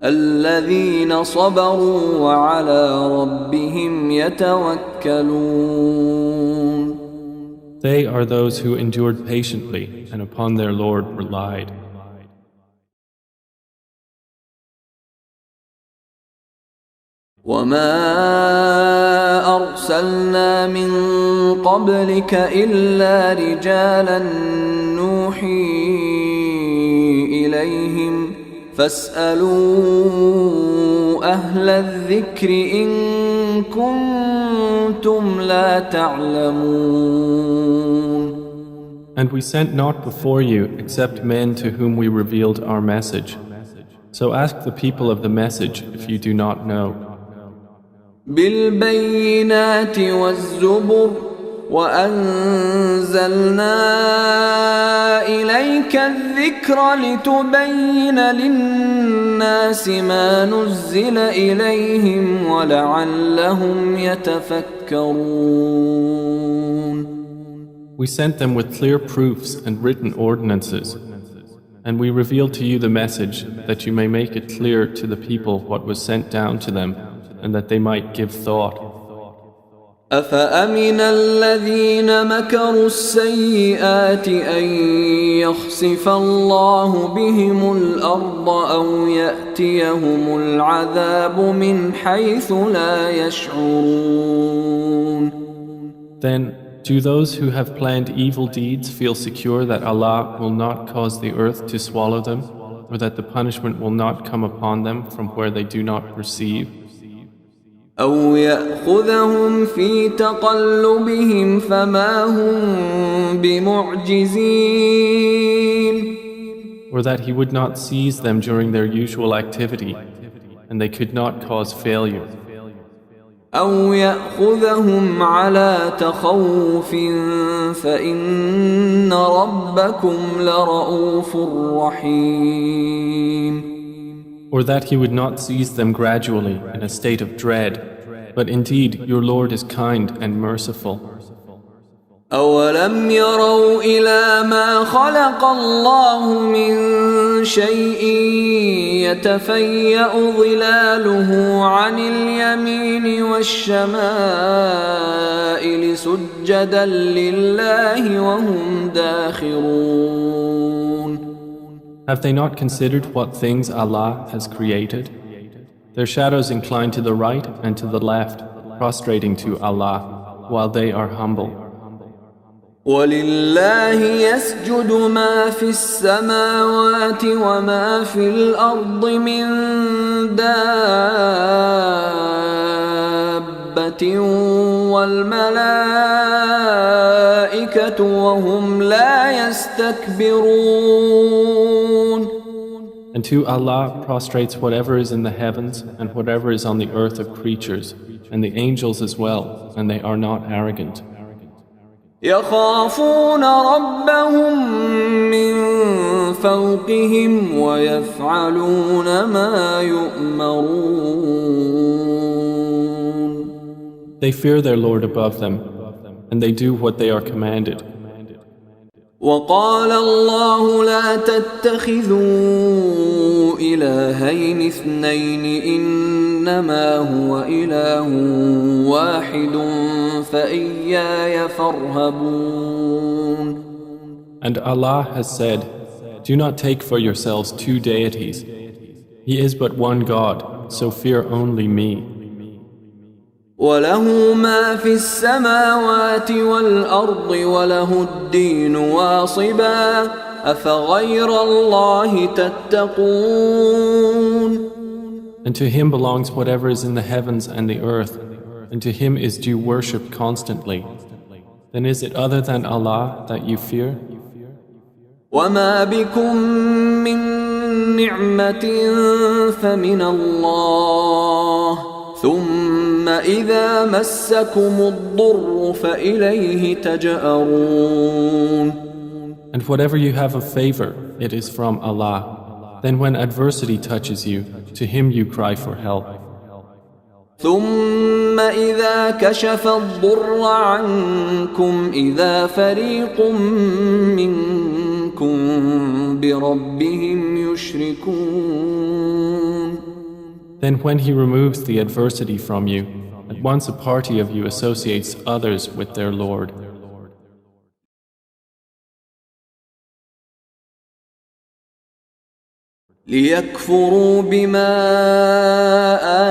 الذين صبروا وعلى ربهم يتوكلون. They are those who endured patiently and upon their Lord relied. وما أرسلنا من قبلك إلا رجالا نوحي إليهم فاسألوا أهل الذكر إن كنتم لا تعلمون. And we sent not before you except men to whom we revealed our message. So ask the people of the message if you do not know. بالبينات والزبر وأنزلنا إليك الذكر لتبين للناس ما نزل إليهم ولعلهم يتفكرون. We sent them with clear proofs and written ordinances, and we revealed to you the message that you may make it clear to the people what was sent down to them, and that they might give thought. أفأمن الذين مكروا السيئات أن يخسف الله بهم الأرض أو يأتيهم العذاب من حيث لا يشعرون. Then, Do those who have planned evil deeds feel secure that Allah will not cause the earth to swallow them, or that the punishment will not come upon them from where they do not perceive? أو يأخذهم في تقلبهم فما هم بمعجزين. Or that He would not seize them during their usual activity, and they could not cause failure. أو يأخذهم على تخوف فإن ربكم لرؤوف رحيم. Or that He would not seize them gradually in a state of dread, but indeed your Lord is kind and merciful. أولم يروا إلى ما خلق الله من شيء يتفيأ ظلاله عن اليمين والشمائل سجدا لله وهم داخرون. Have they not considered what things Allah has created? Their shadows incline to the right and to the left, prostrating to Allah, while they are humble. ولله يسجد ما في السماوات وما في الأرض من دابة والملائكة وهم لا يستكبرون. And to Allah prostrates whatever is in the heavens and whatever is on the earth of creatures, and the angels as well, and they are not arrogant. يخافون ربهم من فوقهم ويفعلون ما يؤمرون. They fear their Lord above them, and they do what they are commanded. وقال الله لا تتخذوا إلهين اثنين إنما هو إله واحد فإياي فارهبون. And Allah has said, do not take for yourselves two deities. He is but one God, so fear only me. وله ما في السماوات والأرض وله الدين واصبا أفغير الله تتقون. And to Him belongs whatever is in the heavens and the earth, and to Him is due worship constantly. Then is it other than Allah that you fear? وما بكم من نعمة فمن الله ثم إذا مسكم الضر فإليه تجأرون. And whatever you have of favor, it is from Allah. Then when adversity touches you, to Him you cry for help. ثم إذا كشف الضر عنكم إذا فريق منكم بربهم يشركون. Then when He removes the adversity from you, at once a party of you associates others with their Lord. ليكفروا بما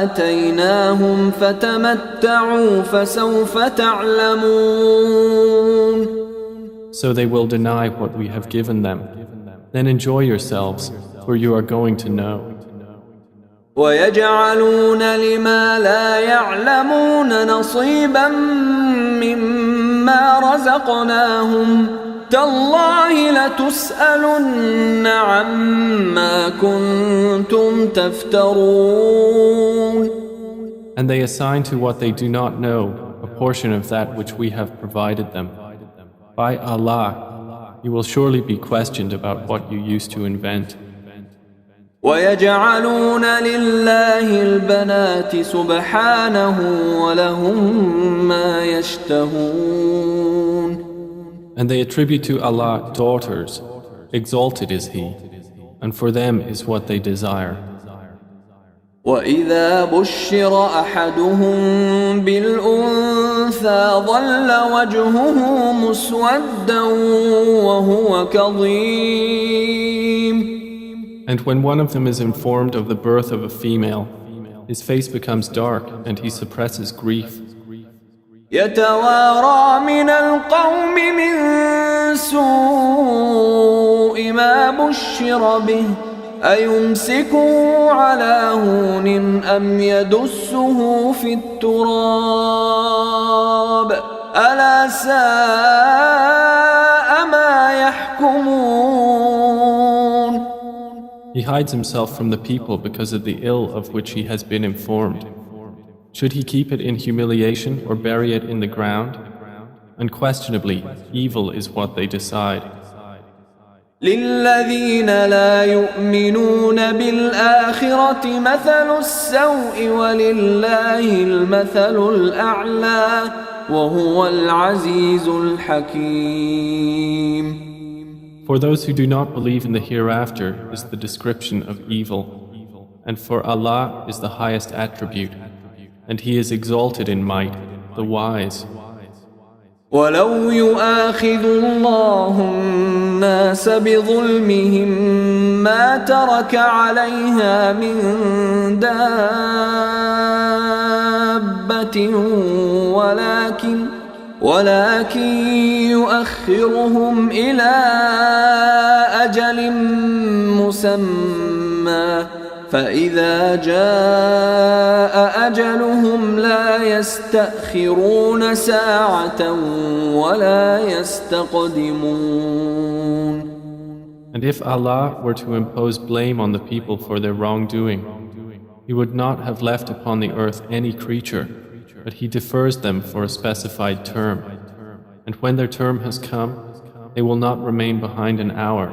آتيناهم فتمتعوا فسوف تعلمون. So they will deny what we have given them. Then enjoy yourselves, for you are going to know. ويجعلون لما لا يعلمون نصيبا مما رزقناهم تالله لتسألن عما كنتم تفترون. And they assign to what they do not know a portion of that which we have provided them. By Allah, you will surely be questioned about what you used to invent. ويجعلون لله البنات سبحانه ولهم ما يشتهون. And they attribute to Allah daughters, exalted is He, and for them is what they desire. وإذا بشر أحدهم بالأنثى ظل وجهه مسودا وهو كظيم. And when one of them is informed of the birth of a female, his face becomes dark and he suppresses grief. يتوارى من القوم من سوء ما بشر به أيمسكه على هون أم يدسه في التراب ألا ساء ما يحكمون. He hides himself from the people because of the ill of which he has been informed. Should he keep it in humiliation or bury it in the ground? Unquestionably, evil is what they decide. للذين لا يؤمنون بالآخرة مثل السوء ولله المثل الأعلى وهو العزيز الحكيم. For those who do not believe in the hereafter is the description of evil, and for Allah is the highest attribute, and He is exalted in might, the wise. ولو يؤاخذ الله الناس بظلمهم ما ترك عليها من دابة ولكن يؤخرهم إلى أجل مسمى فإذا جاء أجلهم لا يستأخرون ساعة ولا يستقدمون. And if Allah were to impose blame on the people for their wrongdoing, He would not have left upon the earth any creature, but He defers them for a specified term. And when their term has come, they will not remain behind an hour,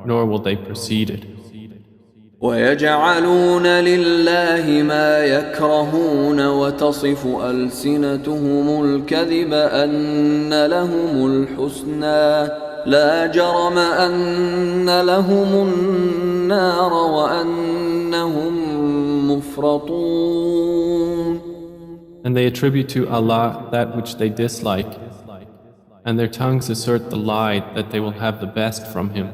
nor will they precede it. ويجعلون لله ما يكرهون وتصف ألسنتهم الكذب أن لهم الحسنى لا جرم أن لهم النار وأنهم مفرطون. And they attribute to Allah that which they dislike, and their tongues assert the lie that they will have the best from Him.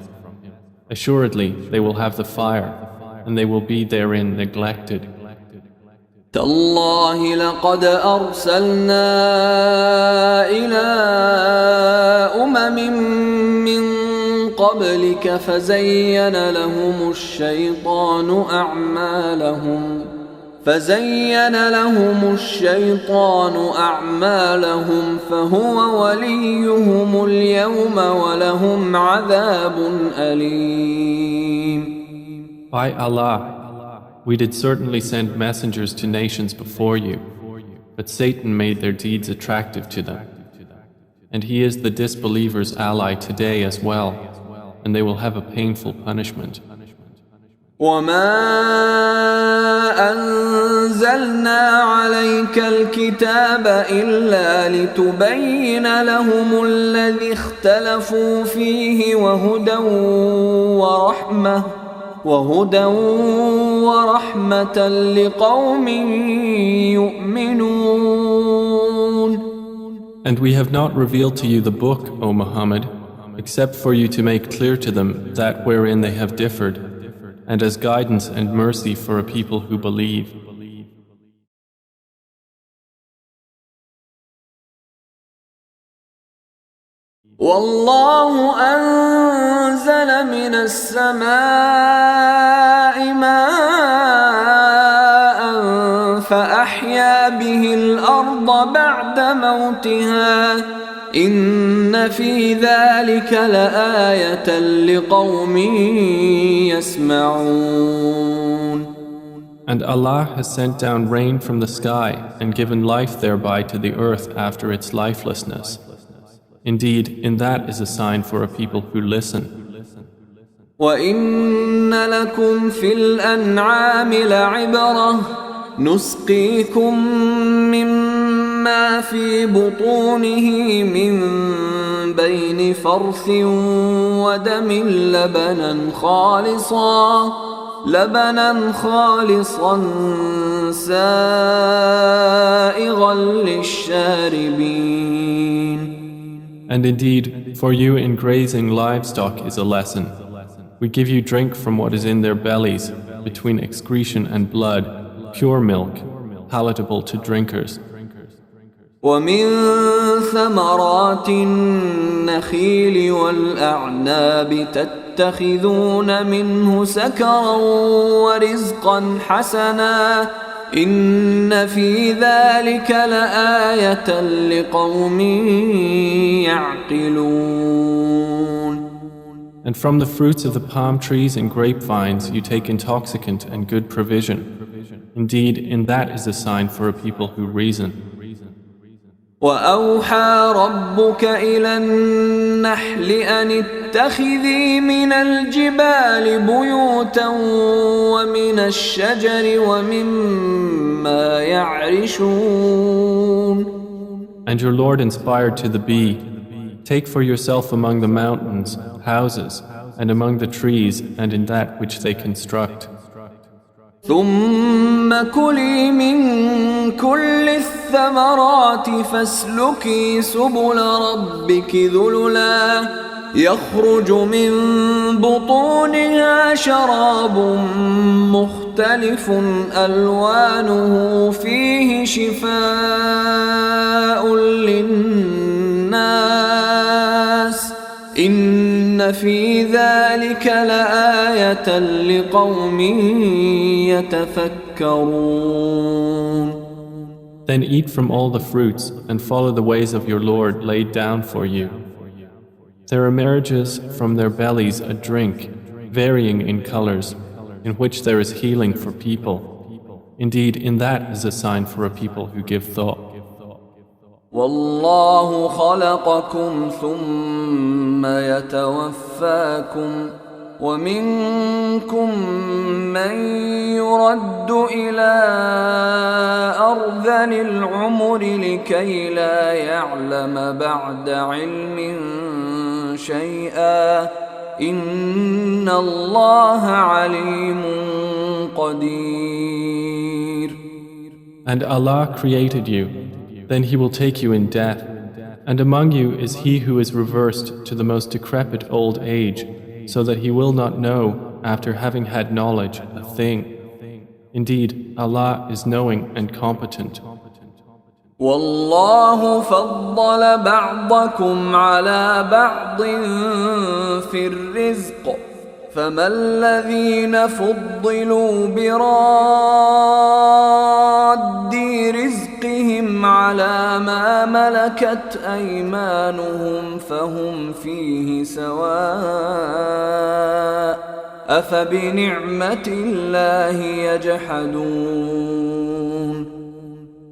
Assuredly, they will have the fire, and they will be therein neglected. تالله لقد أرسلنا إلى من قبلك فزين لهم الشيطان أعمالهم فهو وليهم اليوم ولهم عذاب أليم. By Allah, we did certainly send messengers to nations before you, but Satan made their deeds attractive to them. And he is the disbelievers' ally today as well, and they will have a painful punishment. وما أنزلنا عليك الكتاب إلا لتبين لهم الذي اختلفوا فيه وهدى ورحمة لقوم يؤمنون. And we have not revealed to you the book, O Muhammad, except for you to make clear to them that wherein they have differed, and as guidance and mercy for a people who believe. والله أنزل من السماء ماء فأحيا به الأرض بعد موتها إن في ذلك لآية لقوم يسمعون. And Allah has sent down rain from the sky and given life thereby to the earth after its lifelessness. Indeed, in that is a sign for a people who listen. وَإِنَّ لَكُمْ فِي الْأَنْعَامِ لَعِبْرَةً نُسْقِيكُم مِّمَّا فِي بُطُونِهِ مِن بَيْنِ فَرْثٍ وَدَمٍ لبنا خالصا سائغا للشاربين. And indeed, for you in grazing livestock is a lesson. We give you drink from what is in their bellies, between excretion and blood, pure milk, palatable to drinkers. ومن ثمرات النخيل والأعناب تتخذون منه سكرا ورزقا حسنا إن في ذلك لآية لقوم يعقلون. And from the fruits of the palm trees and grapevines you take intoxicant and good provision. Indeed, in that is a sign for a people who reason. وأوحى ربك إلى النحل أن اتخذي من الجبال بيوتا ومن الشجر ومما يعرشون. And your Lord inspired to the bee, take for yourself among the mountains houses, and among the trees and in that which they construct. ثم كلي من كل الثمرات فاسلكي سبل ربك ذللا يخرج من بطونها شراب مختلف ألوانه فيه شفاء للناس إن في ذلك لآية لقوم يتفكرون. Then eat from all the fruits and follow the ways of your Lord laid down for you. There are marriages from their bellies a drink, varying in colors, in which there is healing for people. Indeed, in that is a sign for a people who give thought. والله خلقكم ثم يتوفاكم ومنكم من يرد إلى أرذل العمر لكي لا يعلم بعد علم شيئا إن الله عليم قدير. And Allah created you. Then He will take you in death, and among you is he who is reversed to the most decrepit old age, so that he will not know, after having had knowledge, a thing. Indeed, Allah is knowing and competent. والله فضل بعضكم على بعض في الرزق فما الذين فضلوا براد رزقهم على ما ملكت أيمانهم فهم فيه سواء أفبنعمة الله يجحدون.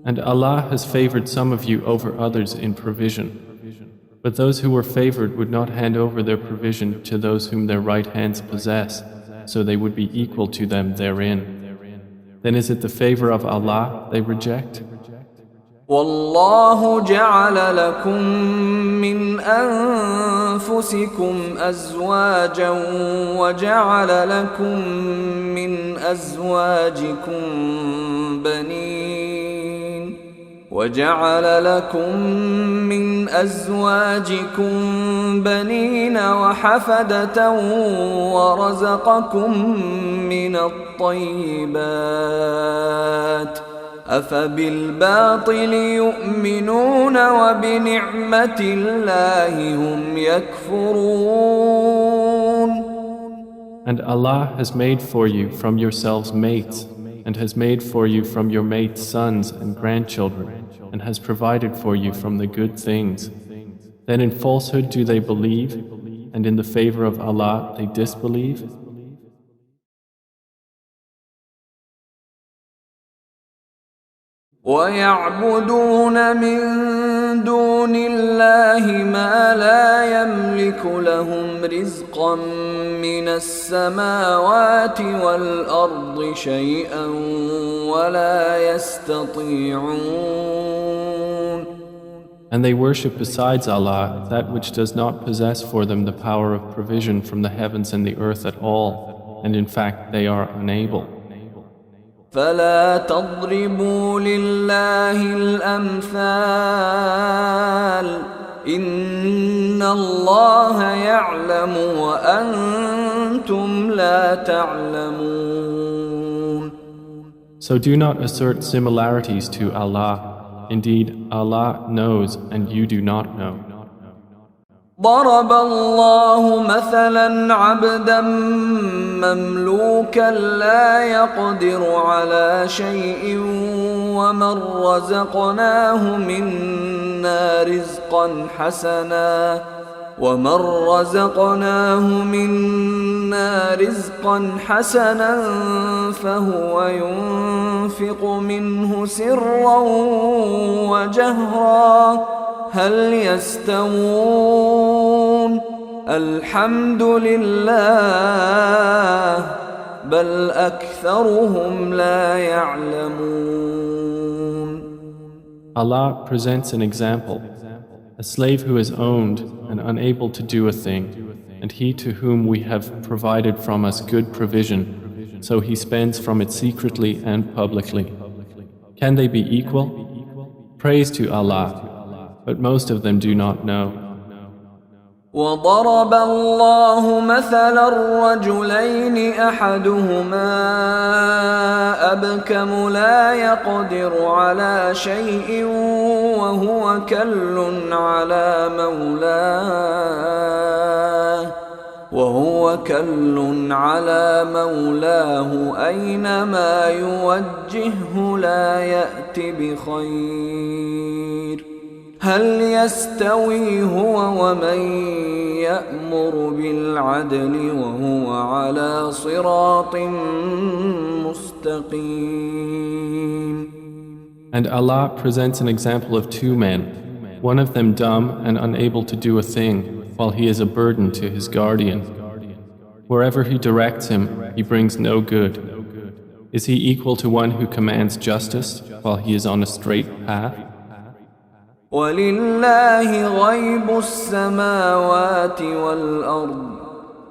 And Allah has favored some of you over others in provision. But those who were favored would not hand over their provision to those whom their right hands possess, so they would be equal to them therein. Then is it the favor of Allah they reject? والله جعل لكم من أنفسكم أزواجا وجعل لكم من أزواجكم بنين وحفدة ورزقكم من الطيبات أفبالباطل يؤمنون وبنعمة الله هم يكفرون. And Allah has made for you from yourselves mates, and has made for you from your mates sons and grandchildren, and has provided for you from the good things. Then in falsehood do they believe, and in the favor of Allah they disbelieve? ويعبدون من دون الله ما لا يملك لهم رزقا من السماوات والأرض شيئا ولا يستطيعون. And they worship besides Allah that which does not possess for them the power of provision from the heavens and the earth at all, and in fact they are unable. فلا تضربوا لله الأمثال إن الله يعلم وأنتم لا تعلمون. So do not assert similarities to Allah. Indeed, Allah knows and you do not know. ضرب الله مثلا عبدا مملوكا لا يقدر على شيء ومن رزقناه منا رزقا حسنا فهو ينفق منه سرا وجهرا هل يستوون الحمد لله بل أكثرهم لا يعلمون. Allah presents an example. A slave who is owned and unable to do a thing, and he to whom we have provided from us good provision, so he spends from it secretly and publicly. Can they be equal? Praise to Allah, but most of them do not know. وضرب الله مثلا الرجلين أحدهما أبكم لا يقدر على شيء وهو كل على مولاه أينما يوجهه لا يأت بخير هل يستوي هو ومن يأمر بالعدل وهو على صراط مستقيم. And Allah presents an example of two men, one of them dumb and unable to do a thing, while he is a burden to his guardian. Wherever he directs him, he brings no good. Is he equal to one who commands justice while he is on a straight path? ولله غيب السماوات والأرض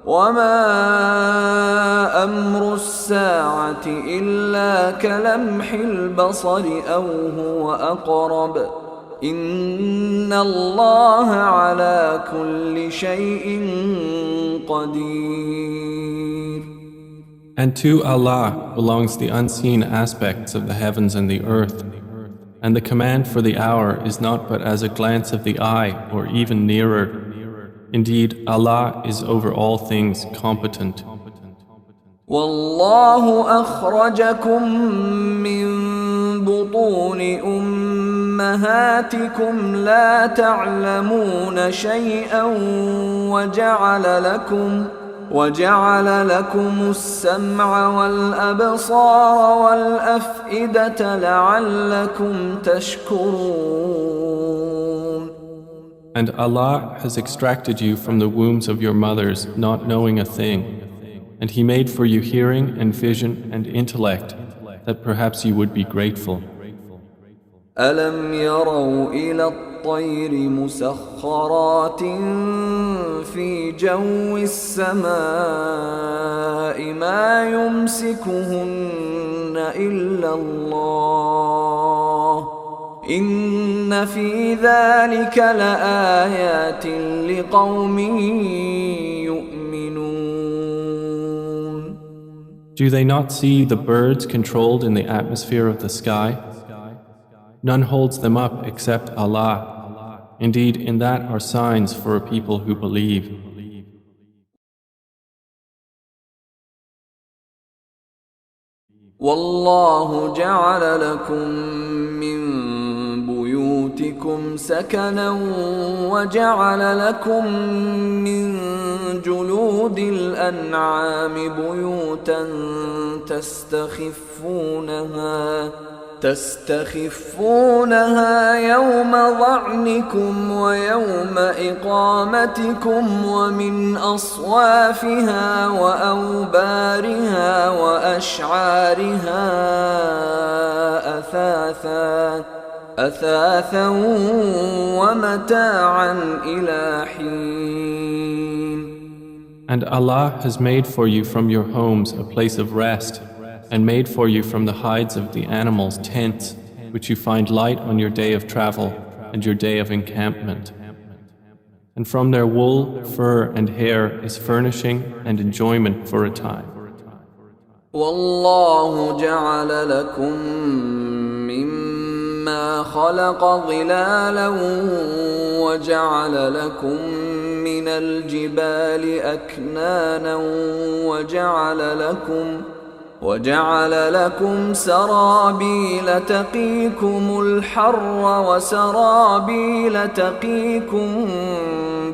وما أمر الساعة إلا كلمح البصر أو هو أقرب إن الله على كل شيء قدير. And to Allah belongs the unseen aspects of the heavens and the earth. And the command for the hour is not but as a glance of the eye or even nearer. Indeed, Allah is over all things competent. والله أخرجكم من بطون أمهاتكم لا تعلمون شيئا وجعل لكم السمع والأبصار والأفئدة لعلكم تشكرون. And Allah has extracted you from the wombs of your mothers not knowing a thing, and He made for you hearing and vision and intellect that perhaps you would be grateful. ألم يروا إلى الطير مسخرات في جو السماء ما يمسكهن إلا الله إن في ذلك لآيات لقوم يؤمنون. Do they not see the birds controlled in the atmosphere of the sky? None holds them up except Allah. Indeed, in that are signs for a people who believe. والله جعل لكم من بيوتكم سكنا وجعل لكم من جلود الأنعام بيوتا تستخفونها يوم ظعنكم ويوم إقامتكم ومن أصوافها وأوبارها وأشعارها أثاثا ومتاعا إلى حين. And Allah has made for you from your homes a place of rest, and made for you from the hides of the animals tents, which you find light on your day of travel and your day of encampment. And from their wool, fur and hair is furnishing and enjoyment for a time. والله جعل لكم ما خلق ظلالا وجعل لكم من الجبال أكنانا وجعل لكم سرابيل تقيكم الحر وسرابيل تقيكم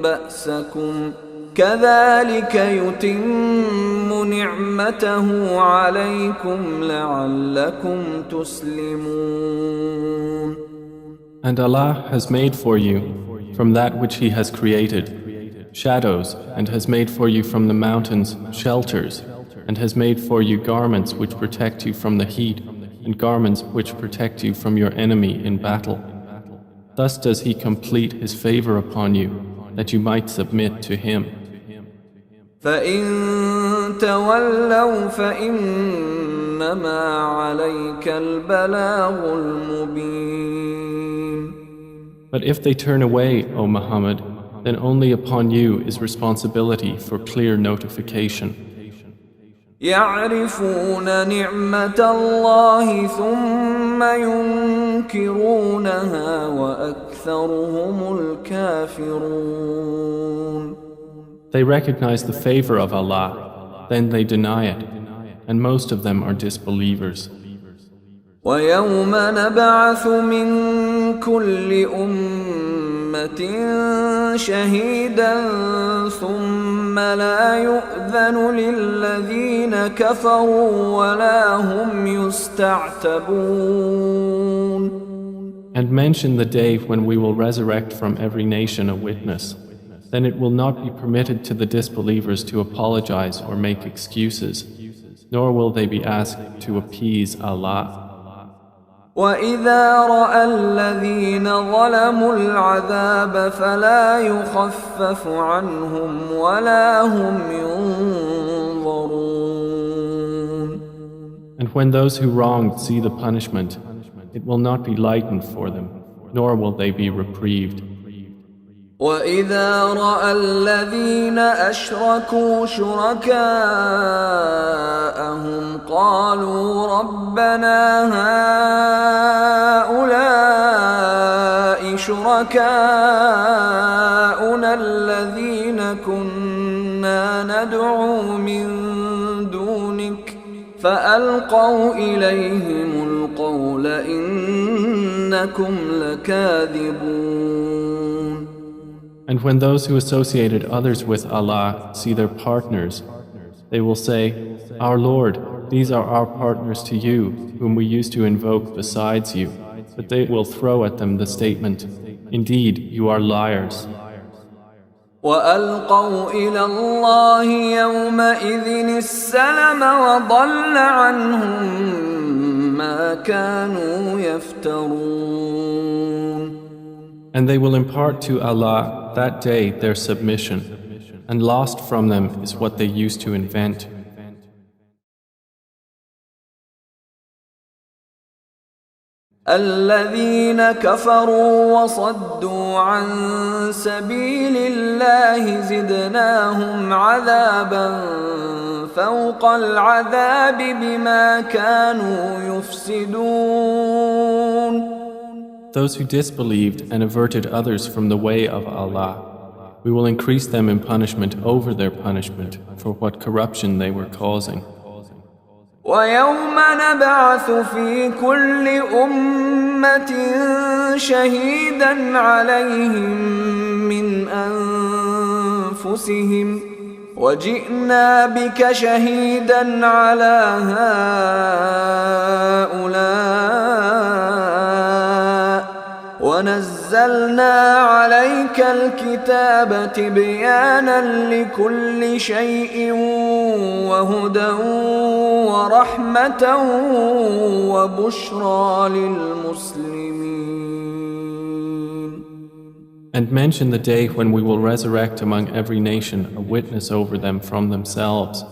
بأسكم كذلك يتم نعمته عليكم لعلكم تسلمون. And Allah has made for you from that which He has created shadows, and has made for you from the mountains shelters, and has made for you garments which protect you from the heat, and garments which protect you from your enemy in battle. Thus does He complete His favor upon you, that you might submit to Him. فَإِن تَوَلَّوْا فَإِنَّمَا عَلَيْكَ الْبَلَاغُ الْمُبِينُ. But if they turn away, O Muhammad, then only upon you is responsibility for clear notification. يَعْرِفُونَ نِعْمَةَ اللَّهِ ثُمَّ يُنْكِرُونَهَا وَأَكْثَرُهُمُ الْكَافِرُونَ. They recognize the favor of Allah, then they deny it, and most of them are disbelievers. وَيَوْمَ نَبْعَثُ مِنْ كُلِّ أُمَّةٍ شَهِيدًا ثُمَّ لَا يُؤْذَنُ لِلَّذِينَ كَفَرُوا وَلَا هُمْ يُسْتَعْتَبُونَ. And mention the day when we will resurrect from every nation a witness. Then it will not be permitted to the disbelievers to apologize or make excuses, nor will they be asked to appease Allah. وَإِذَا رَأَى الَّذِينَ ظَلَمُوا الْعَذَابَ فَلَا يُخَفَّفُ عَنْهُمْ وَلَا هُمْ يُنظَرُونَ. And when those who wronged see the punishment, it will not be lightened for them, nor will they be reprieved. وَإِذَا رَأَى الَّذِينَ أَشْرَكُوا شُرَكَاءَهُمْ قَالُوا رَبَّنَا هَؤُلَاءِ شُرَكَاؤُنَا الَّذِينَ كُنَّا نَدْعُو مِن دُونِكَ فَأَلْقَوْا إِلَيْهِمُ الْقَوْلَ إِنَّكُمْ لَكَاذِبُونَ. And when those who associated others with Allah see their partners, they will say, Our Lord, these are our partners to you, whom we used to invoke besides you. But they will throw at them the statement, Indeed, you are liars. وَأَلْقَوْا إِلَى اللَّهِ يَوْمَئِذٍ السَّلَمَ وَضَلَّ عَنْهُمْ مَا كَانُوا يَفْتَرُونَ. And they will impart to Allah that day their submission, and lost from them is what they used to invent. الذين كفروا وصدوا عن سبيل الله زدناهم عذابا فوق العذاب بما كانوا يفسدون. Those who disbelieved and averted others from the way of Allah, we will increase them in punishment over their punishment for what corruption they were causing. وَيَوْمَ نَبْعَثُ فِي كُلِّ أُمَّةٍ شَهِيدًا عَلَيْهِمْ مِنْ أَنفُسِهِمْ وَجِئْنَا بِكَ شَهِيدًا عَلَى هَؤُلَاءِ وَنَزَّلْنَا عَلَيْكَ الْكِتَابَ تِبْيَانًا لِكُلِّ شَيْءٍ وَهُدًى وَرَحْمَةً وَبُشْرَى لِلْمُسْلِمِينَ. And mention the day when we will resurrect among every nation a witness over them from themselves.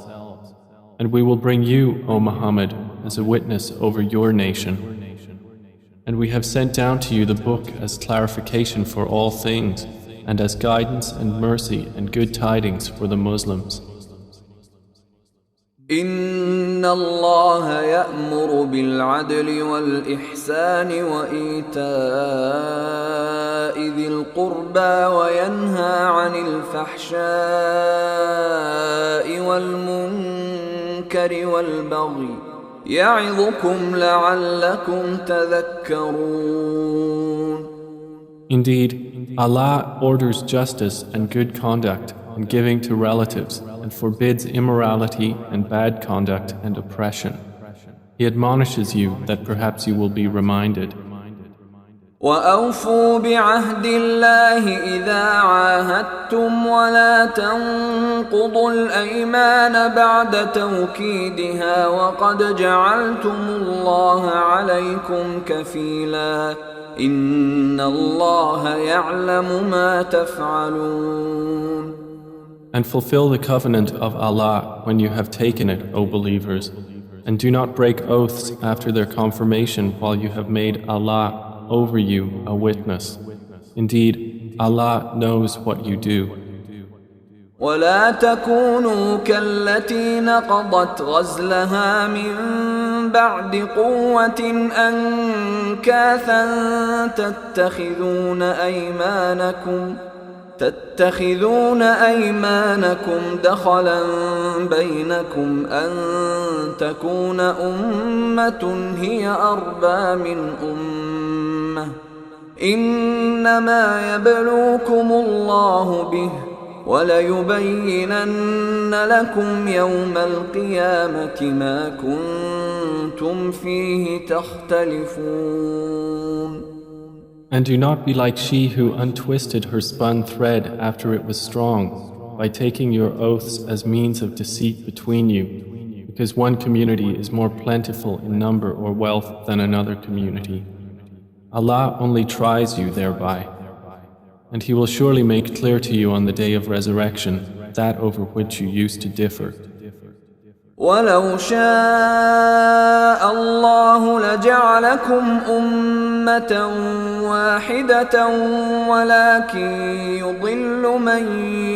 And we will bring you, O Muhammad, as a witness over your nation. And we have sent down to you the book as clarification for all things, and as guidance and mercy and good tidings for the Muslims. إن الله يأمر بالعدل والإحسان وإيتاء ذي القربى وينهى عن الفحشاء والمنكر والبغي يعظكم لعلكم تذكرون. Indeed, Allah orders justice and good conduct and giving to relatives and forbids immorality and bad conduct and oppression. He admonishes you that perhaps you will be reminded. وَأَوْفُوا بِعَهْدِ اللَّهِ إِذَا عَاهَدتُّمْ وَلَا تَنقُضُوا الْأَيْمَانَ بَعْدَ تَوْكِيدِهَا وَقَدْ جَعَلْتُمُ اللَّهَ عَلَيْكُمْ كَفِيلًا إِنَّ اللَّهَ يَعْلَمُ مَا تَفْعَلُونَ. And fulfill the covenant of Allah when you have taken it, O believers, and do not break oaths after their confirmation while you have made Allah over you a witness. Indeed, Allah knows what you do. ولا تكونوا كالتي نقضت غزلها من بعد قوة أنكاثا تتخذون أيمانكم دخلا بينكم أن تكون أمة هي أربى من أمة إنما يبلوكم الله به وَلَيُبَيِّنَنَّ لَكُمْ يَوْمَ الْقِيَامَةِ مَا كُنْتُمْ فِيهِ تَخْتَلِفُونَ. And do not be like she who untwisted her spun thread after it was strong, by taking your oaths as means of deceit between you, because one community is more plentiful in number or wealth than another community. Allah only tries you thereby. And He will surely make clear to you on the day of resurrection that over which you used to differ. وَلَوْ شَاءَ اللَّهُ لَجَعَلَكُمْ أُمَّةً وَاحِدَةً وَلَكِنْ يُضِلُّ مَنْ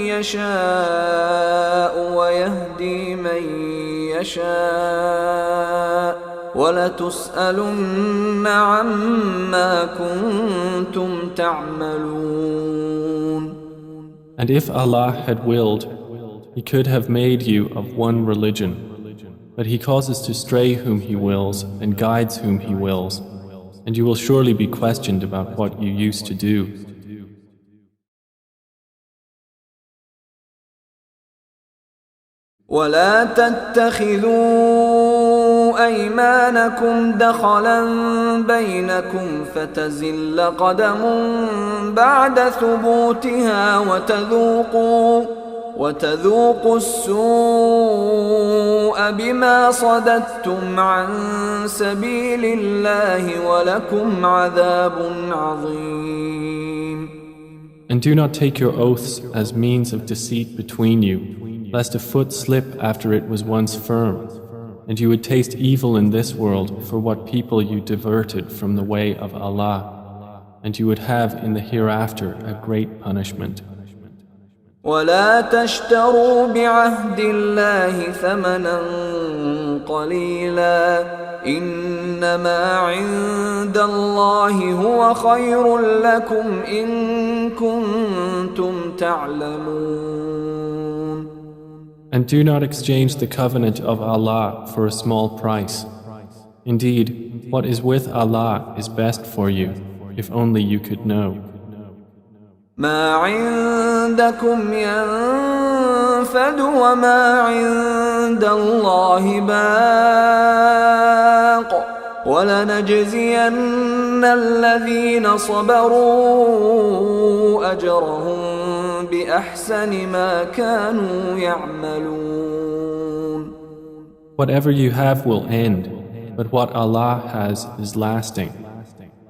يَشَاءُ وَيَهْدِي مَنْ يَشَاءُ وَلَتُسْأَلُنَّ عَمَّا كُنْتُمْ تَعْمَلُونَ. And if Allah had willed, He could have made you of one religion, but He causes to stray whom He wills and guides whom He wills, and you will surely be questioned about what you used to do. وَلَا تَتَّخِذُوا أَيْمَانَكُمْ دَخَلًا بَيْنَكُمْ فَتَزِلَّ قَدَمٌ بَعْدَ ثُبُوتِهَا وَتَذُوقُوا السُّوءَ بِمَا صَدَدتُّمْ عَن سَبِيلِ اللَّهِ وَلَكُمْ عَذَابٌ عَظِيمٌ. And do not take your oaths as means of deceit between you, lest a foot slip after it was once firm, and you would taste evil in this world for what people you diverted from the way of Allah, and you would have in the hereafter a great punishment. وَلَا تَشْتَرُوا بِعَهْدِ اللَّهِ ثَمَنًا قَلِيلًا إِنَّمَا عِندَ اللَّهِ هُوَ خَيْرٌ لَكُمْ إِن كُنتُمْ تَعْلَمُونَ. And do not exchange the covenant of Allah for a small price. Indeed, what is with Allah is best for you, if only you could know. ما عندكم ينفد وما عند الله باق ولنجزين الذين صبروا أجرهم بأحسن ما كانوا يعملون. Whatever you have will end, but what Allah has is lasting.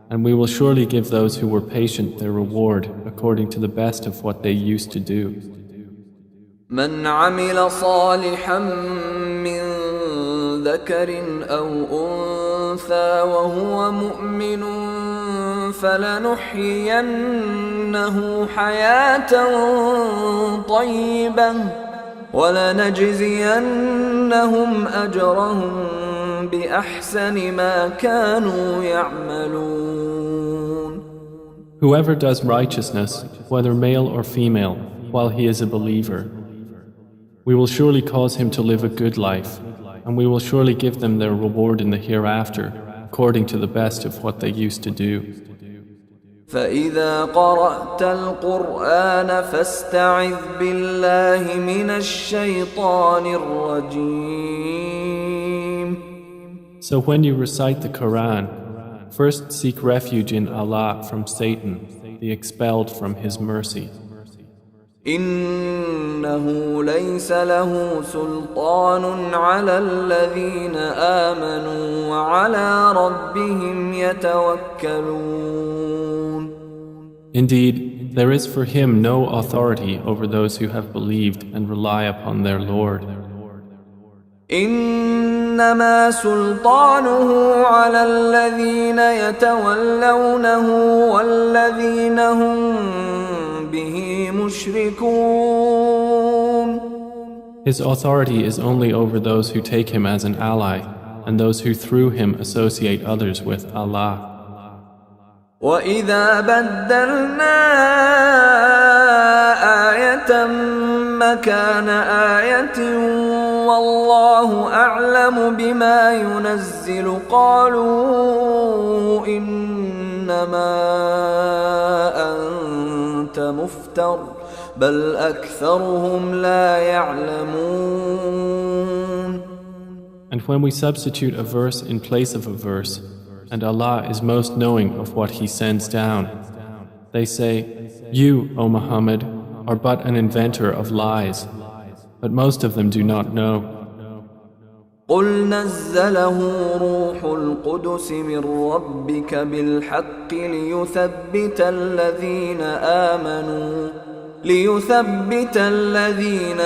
And we will surely give those who were patient their reward according to the best of what they used to do. من عمل صالحا من ذكر أو أنثى وهو مؤمن فلنحيينه حياة طيبة وَلَنَجْزِيَنَّهُمْ أَجْرَهُمْ بِأَحْسَنِ مَا كَانُوا يَعْمَلُونَ. Whoever does righteousness, whether male or female, while he is a believer, we will surely cause him to live a good life, and we will surely give them their reward in the hereafter, according to the best of what they used to do. فَإِذَا قَرَأْتَ الْقُرْآنَ فَاسْتَعِذْ بِاللَّهِ مِنَ الشَّيْطَانِ الرَّجِيمِ. So when you recite the Quran, first seek refuge in Allah from Satan, the expelled from His mercy. إِنَّهُ لَيْسَ لَهُ سُلْطَانٌ عَلَى الَّذِينَ آمَنُوا وَعَلَى رَبِّهِمْ يَتَوَكَّلُونَ. Indeed, there is for him no authority over those who have believed and rely upon their Lord. إِنَّمَا سُلْطَانُهُ عَلَى الَّذِينَ يَتَوَلَّوْنَهُ وَالَّذِينَ هُمْ بِهِ مُشْرِكُونَ. His authority is only over those who take him as an ally and those who through him associate others with Allah. وَإِذَا بَدَّلْنَا آيَةً مَكَانَ آيَةٍ وَاللَّهُ أَعْلَمُ بِمَا يُنَزِّلُ قَالُوا إِنَّمَا أَنْتَ مُفْتَرٍ بَلْ أَكْثَرُهُمْ لَا يَعْلَمُونَ. And when we substitute a verse in place of a verse, and Allah is most knowing of what He sends down, they say, "You, O Muhammad, are but an inventor of lies," but most of them do not know. قُلْ نَزَّلَهُ رُوحُ الْقُدُسِ مِنْ رَبِّكَ بِالْحَقِّ لِيُثَبِّتَ الَّذِينَ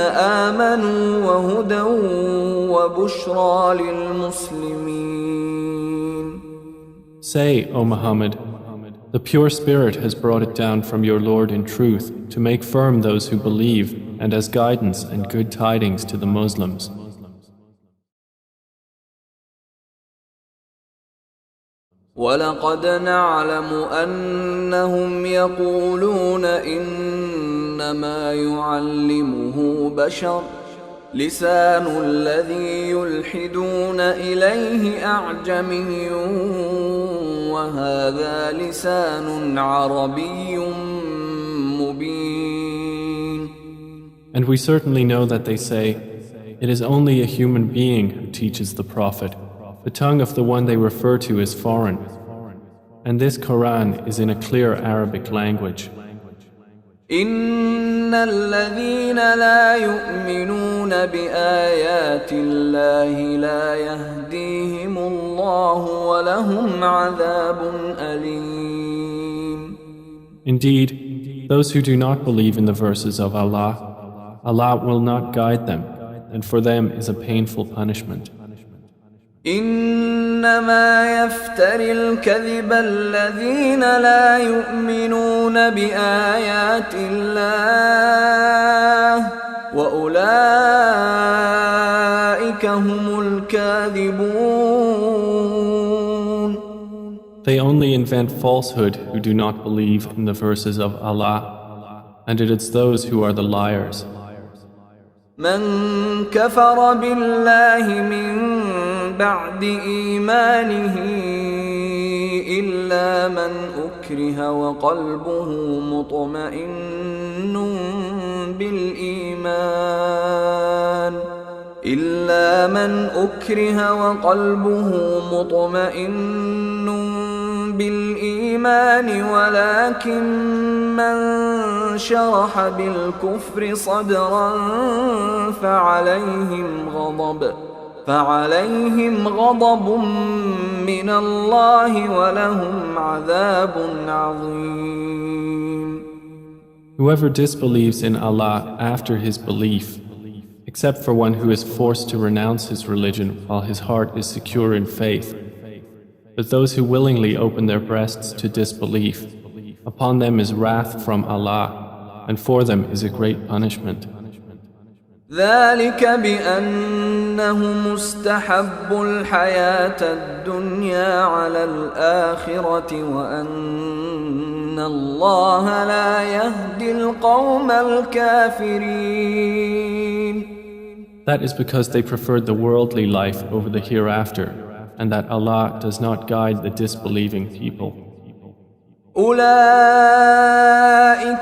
آمَنُوا وَهُدًى وَبُشْرَى لِلْمُسْلِمِينَ. Say, O Muhammad, the pure Spirit has brought it down from your Lord in truth to make firm those who believe and as guidance and good tidings to the Muslims. وَلَقَدْ نَعْلَمُ أَنَّهُمْ يَقُولُونَ إِنَّمَا يُعَلِّمُهُ بَشَرٌ لِسَانُ الَّذِي يُلْحِدُونَ إِلَيْهِ أَعْجَمِيٌّ وَهَذَا لِسَانٌ عَرَبِيٌّ مُبِينٌ. And we certainly know that they say, "It is only a human being who teaches the Prophet. The tongue of the one they refer to is foreign." And this Quran is in a clear Arabic language. إِنَّ الَّذِينَ لَا يُؤْمِنُونَ بِآيَاتِ اللَّهِ لَا يَهْدِيهِمُ اللَّهُ وَلَهُمْ عَذَابٌ أَلِيمٌ. Indeed, those who do not believe in the verses of Allah, Allah will not guide them, and for them is a painful punishment. إِنَّمَا يَفْتَرِي الْكَذِبَ الَّذِينَ لَا يُؤْمِنُونَ بِآيَاتِ اللَّهِ وَأُولَئِكَ هُمُ الْكَاذِبُونَ. They only invent falsehood who do not believe in the verses of Allah, and it is those who are the liars. مَنْ كَفَرَ بِاللَّهِ مِنْ بَعْدِ إِيمَانِهِ إِلَّا مَنْ أُكْرِهَ وَقَلْبُهُ مُطْمَئِنٌّ بِالْإِيمَانِ وَلَكِنْ مَنْ شَرَحَ بِالْكُفْرِ صَدْرًا فعليهم غضب من الله ولهم عذاب عظيم. Whoever disbelieves in Allah after his belief, except for one who is forced to renounce his religion while his heart is secure in faith, but those who willingly open their breasts to disbelief, upon them is wrath from Allah, and for them is a great punishment. ذلك بأنهم استحبوا الحياة الدنيا على الآخرة وأن الله لا يهدي القوم الكافرين. That is because they preferred the worldly life over the hereafter, and that Allah does not guide the disbelieving people. أولئك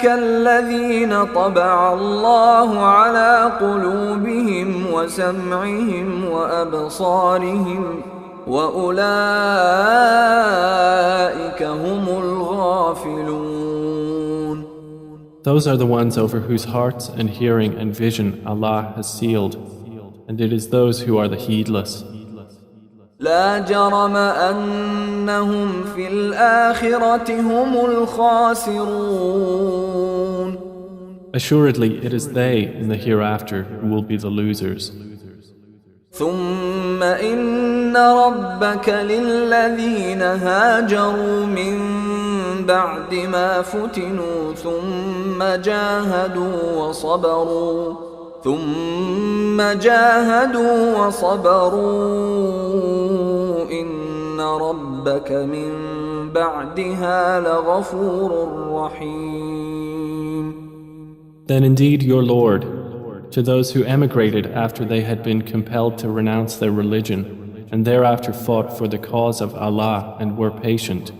الذين طبع الله على قلوبهم وسمعهم وأبصارهم وأولئك هم الغافلون. Those are the ones over whose hearts and hearing and vision Allah has sealed, and it is those who are the heedless. لا جرم أنهم في الآخرة هم الخاسرون. Assuredly, it is they in the hereafter who will be the losers. ثم إن ربك للذين هاجروا من بعد ما فتنوا ثم جاهدوا وصبروا إن ربك من بعدها لغفور رحيم. Then indeed your Lord, to those who emigrated after they had been compelled to renounce their religion, and thereafter fought for the cause of Allah and were patient,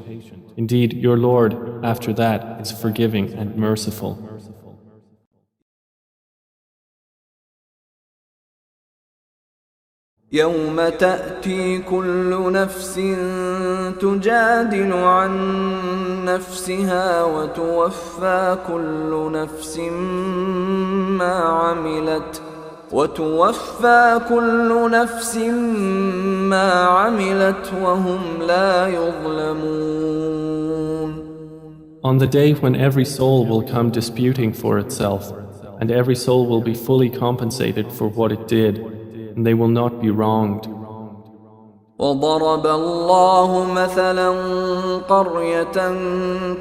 indeed your Lord after that is forgiving and merciful. يوم تأتي كل نفس تجادل عن نفسها وتوفى كل نفس ما عملت وهم لا يظلمون. On the day when every soul will come disputing for itself, and every soul will be fully compensated for what it did, and they will not be wronged. وضرب الله مثلا قرية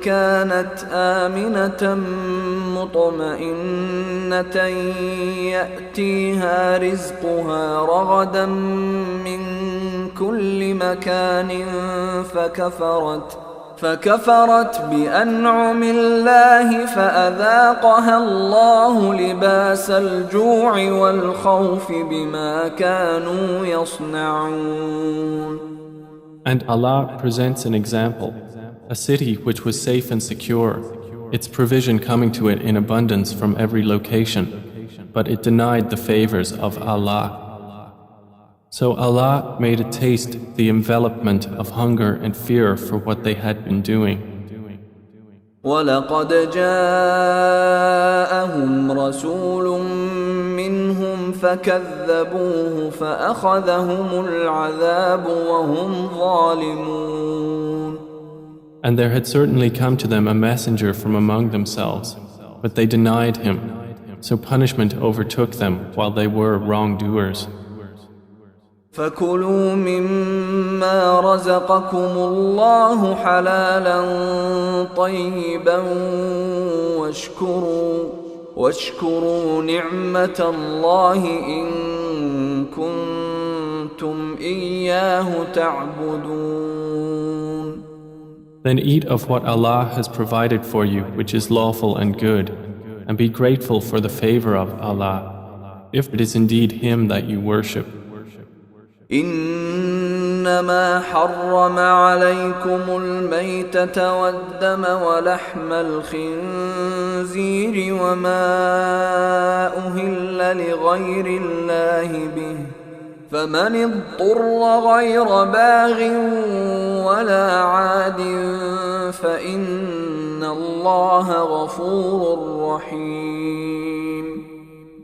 كانت آمنة مطمئنة يأتيها رزقها رغدا من كل مكان فكفرت بأنعم الله فأذاقها الله لباس الجوع والخوف بما كانوا يصنعون. And Allah presents an example, a city which was safe and secure, its provision coming to it in abundance from every location, but it denied the favors of Allah. So Allah made it taste the envelopment of hunger and fear for what they had been doing. وَلَقَدْ جَاءَهُمْ رَسُولٌ مِّنْهُمْ فَكَذَّبُوهُ فَأَخَذَهُمُ الْعَذَابُ وَهُمْ ظَالِمُونَ. And there had certainly come to them a messenger from among themselves, but they denied him, so punishment overtook them while they were wrongdoers. فكلوا مما رزقكم الله حلالا طيبا واشكروا نعمة الله إن كنتم إياه تعبدون. Then eat of what Allah has provided for you, which is lawful and good, and be grateful for the favor of Allah, if it is indeed Him that you worship. إنما حرم عليكم الميتة والدم ولحم الخنزير وما أهل لغير الله به فمن اضطر غير باغ ولا عاد فإن الله غفور رحيم.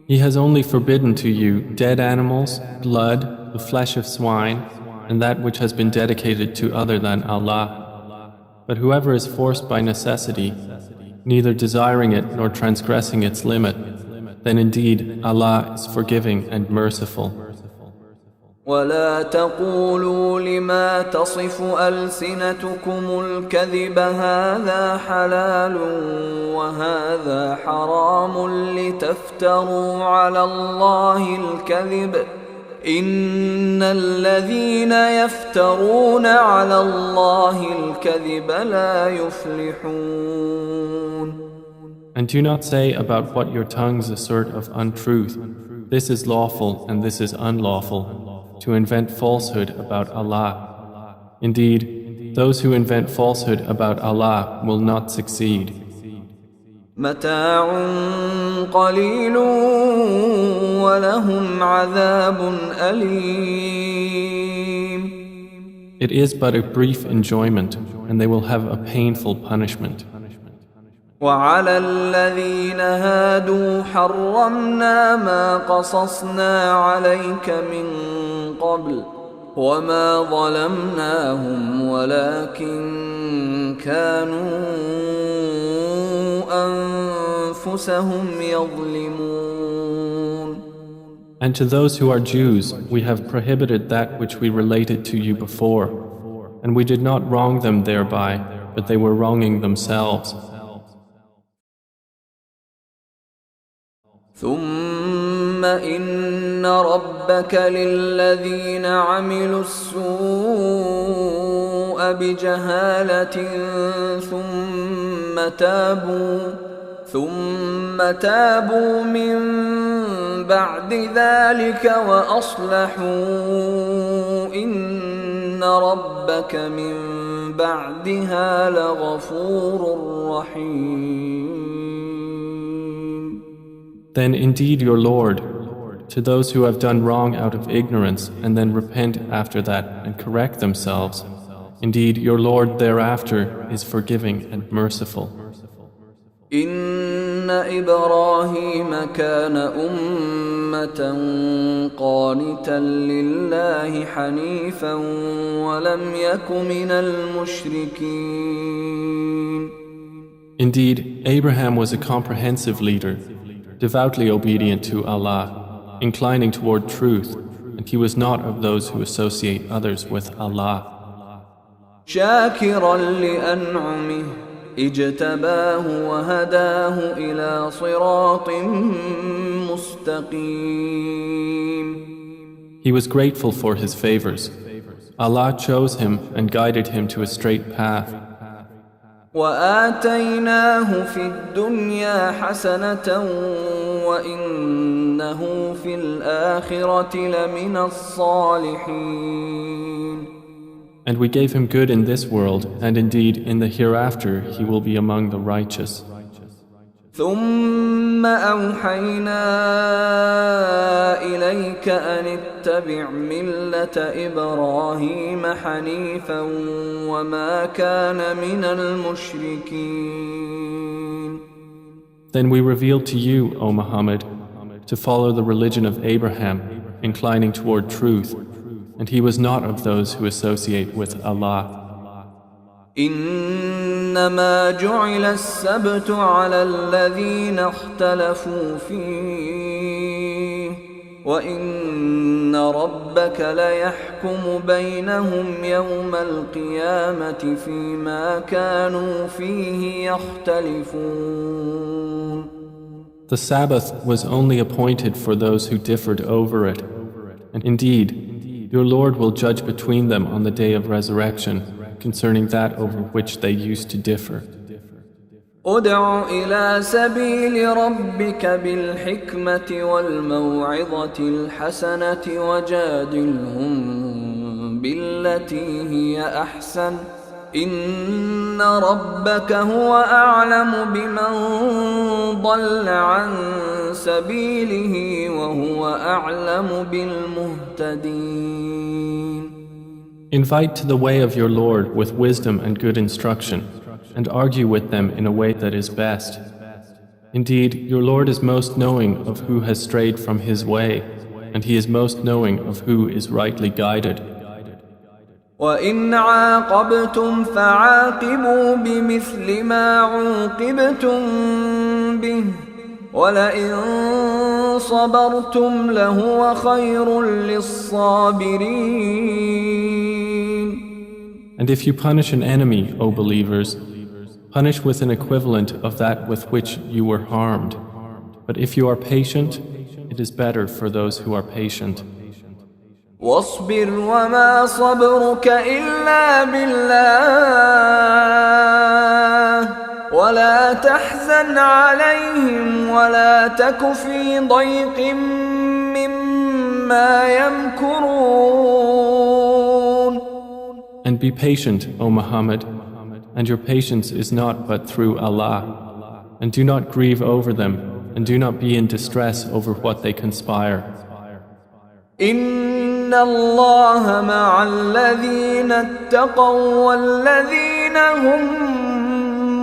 He has only forbidden to you dead animals, blood, the flesh of swine, and that which has been dedicated to other than Allah. But whoever is forced by necessity, neither desiring it nor transgressing its limit, then indeed Allah is forgiving and merciful. ولا تقولوا لما تصف ألسنتكم الكذب هذا حلال وهذا حرام لتفتروا على الله الكذب إن الذين يفترون على الله الكذب لا يفلحون. And do not say about what your tongues assert of untruth, this is lawful and this is unlawful, to invent falsehood about Allah. Indeed, those who invent falsehood about Allah will not succeed. متاع قليل ولهم عذاب أليم. It is but a brief enjoyment, and they will have a painful punishment. وعلى الذين هادوا حرمنا ما قصصنا عليك من قبل وما ظلمناهم ولكن كانوا أنفسهم يظلمون. And to those who are Jews, we have prohibited that which we related to you before, and we did not wrong them thereby, but they were wronging themselves. ثم إن ربك للذين عملوا السوء بجهالة ثم تابوا من بعد ذلك وأصلحوا إن ربك من بعدها لغفور رحيم. Then indeed your Lord, to those who have done wrong out of ignorance and then repent after that and correct themselves, indeed your Lord thereafter is forgiving and merciful. إن إبراهيم كان أمة قانتا لله حنيفا ولم يك من المشركين. Indeed, Abraham was a comprehensive leader, devoutly obedient to Allah, inclining toward truth, and he was not of those who associate others with Allah. شاكرا لأنعمه اجتباه وهداه إلى صراط مستقيم. He was grateful for his favors. Allah chose him and guided him to a straight path. وآتيناه في الدنيا حسنة وإنه في الآخرة لمن الصالحين. And we gave him good in this world, and indeed in the hereafter he will be among the righteous. ثم أوحينا إليك أن اتبع ملة إبراهيم حنيفا وما كان من المشركين. Then we revealed to you, O Muhammad, to follow the religion of Abraham, inclining toward truth, and he was not of those who associate with Allah. إنما جعل السبت على الذين اختلفوا فيه وإن ربك ليحكم بينهم يوم القيامة فيما كانوا فيه يختلفون. The Sabbath was only appointed for those who differed over it, and indeed, your Lord will judge between them on the day of resurrection concerning that over which they used to differ. ادع إلى سبيل ربك بالحكمة والموعظة الحسنة وجادلهم بالتي هي أحسن إن ربك هو أعلم بمن ضل عن سبيله وهو أعلم بالمهتدين. Invite to the way of your Lord with wisdom and good instruction, and argue with them in a way that is best. Indeed, your Lord is most knowing of who has strayed from his way, and he is most knowing of who is rightly guided. وَإِنْ عَاقَبْتُمْ فَعَاقِبُوا بِمِثْلِ مَا عُوقِبْتُمْ بِهِ وَلَئِنْ صبرتم لهو خير للصابرين. And if you punish an enemy, O believers, punish with an equivalent of that with which you were harmed. But if you are patient, it is better for those who are patient. واصبر وما صبرك إلا بالله ولا تحزن عليهم ولا تك في ضيق مما يمكرون. And be patient, O Muhammad, and your patience is not but through Allah. And do not grieve over them, and do not be in distress over what they conspire. إن الله مع الذين اتقوا والذين هم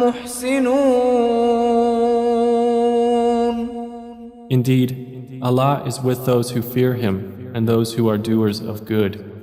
محسنون. Indeed, Allah is with those who fear Him and those who are doers of good.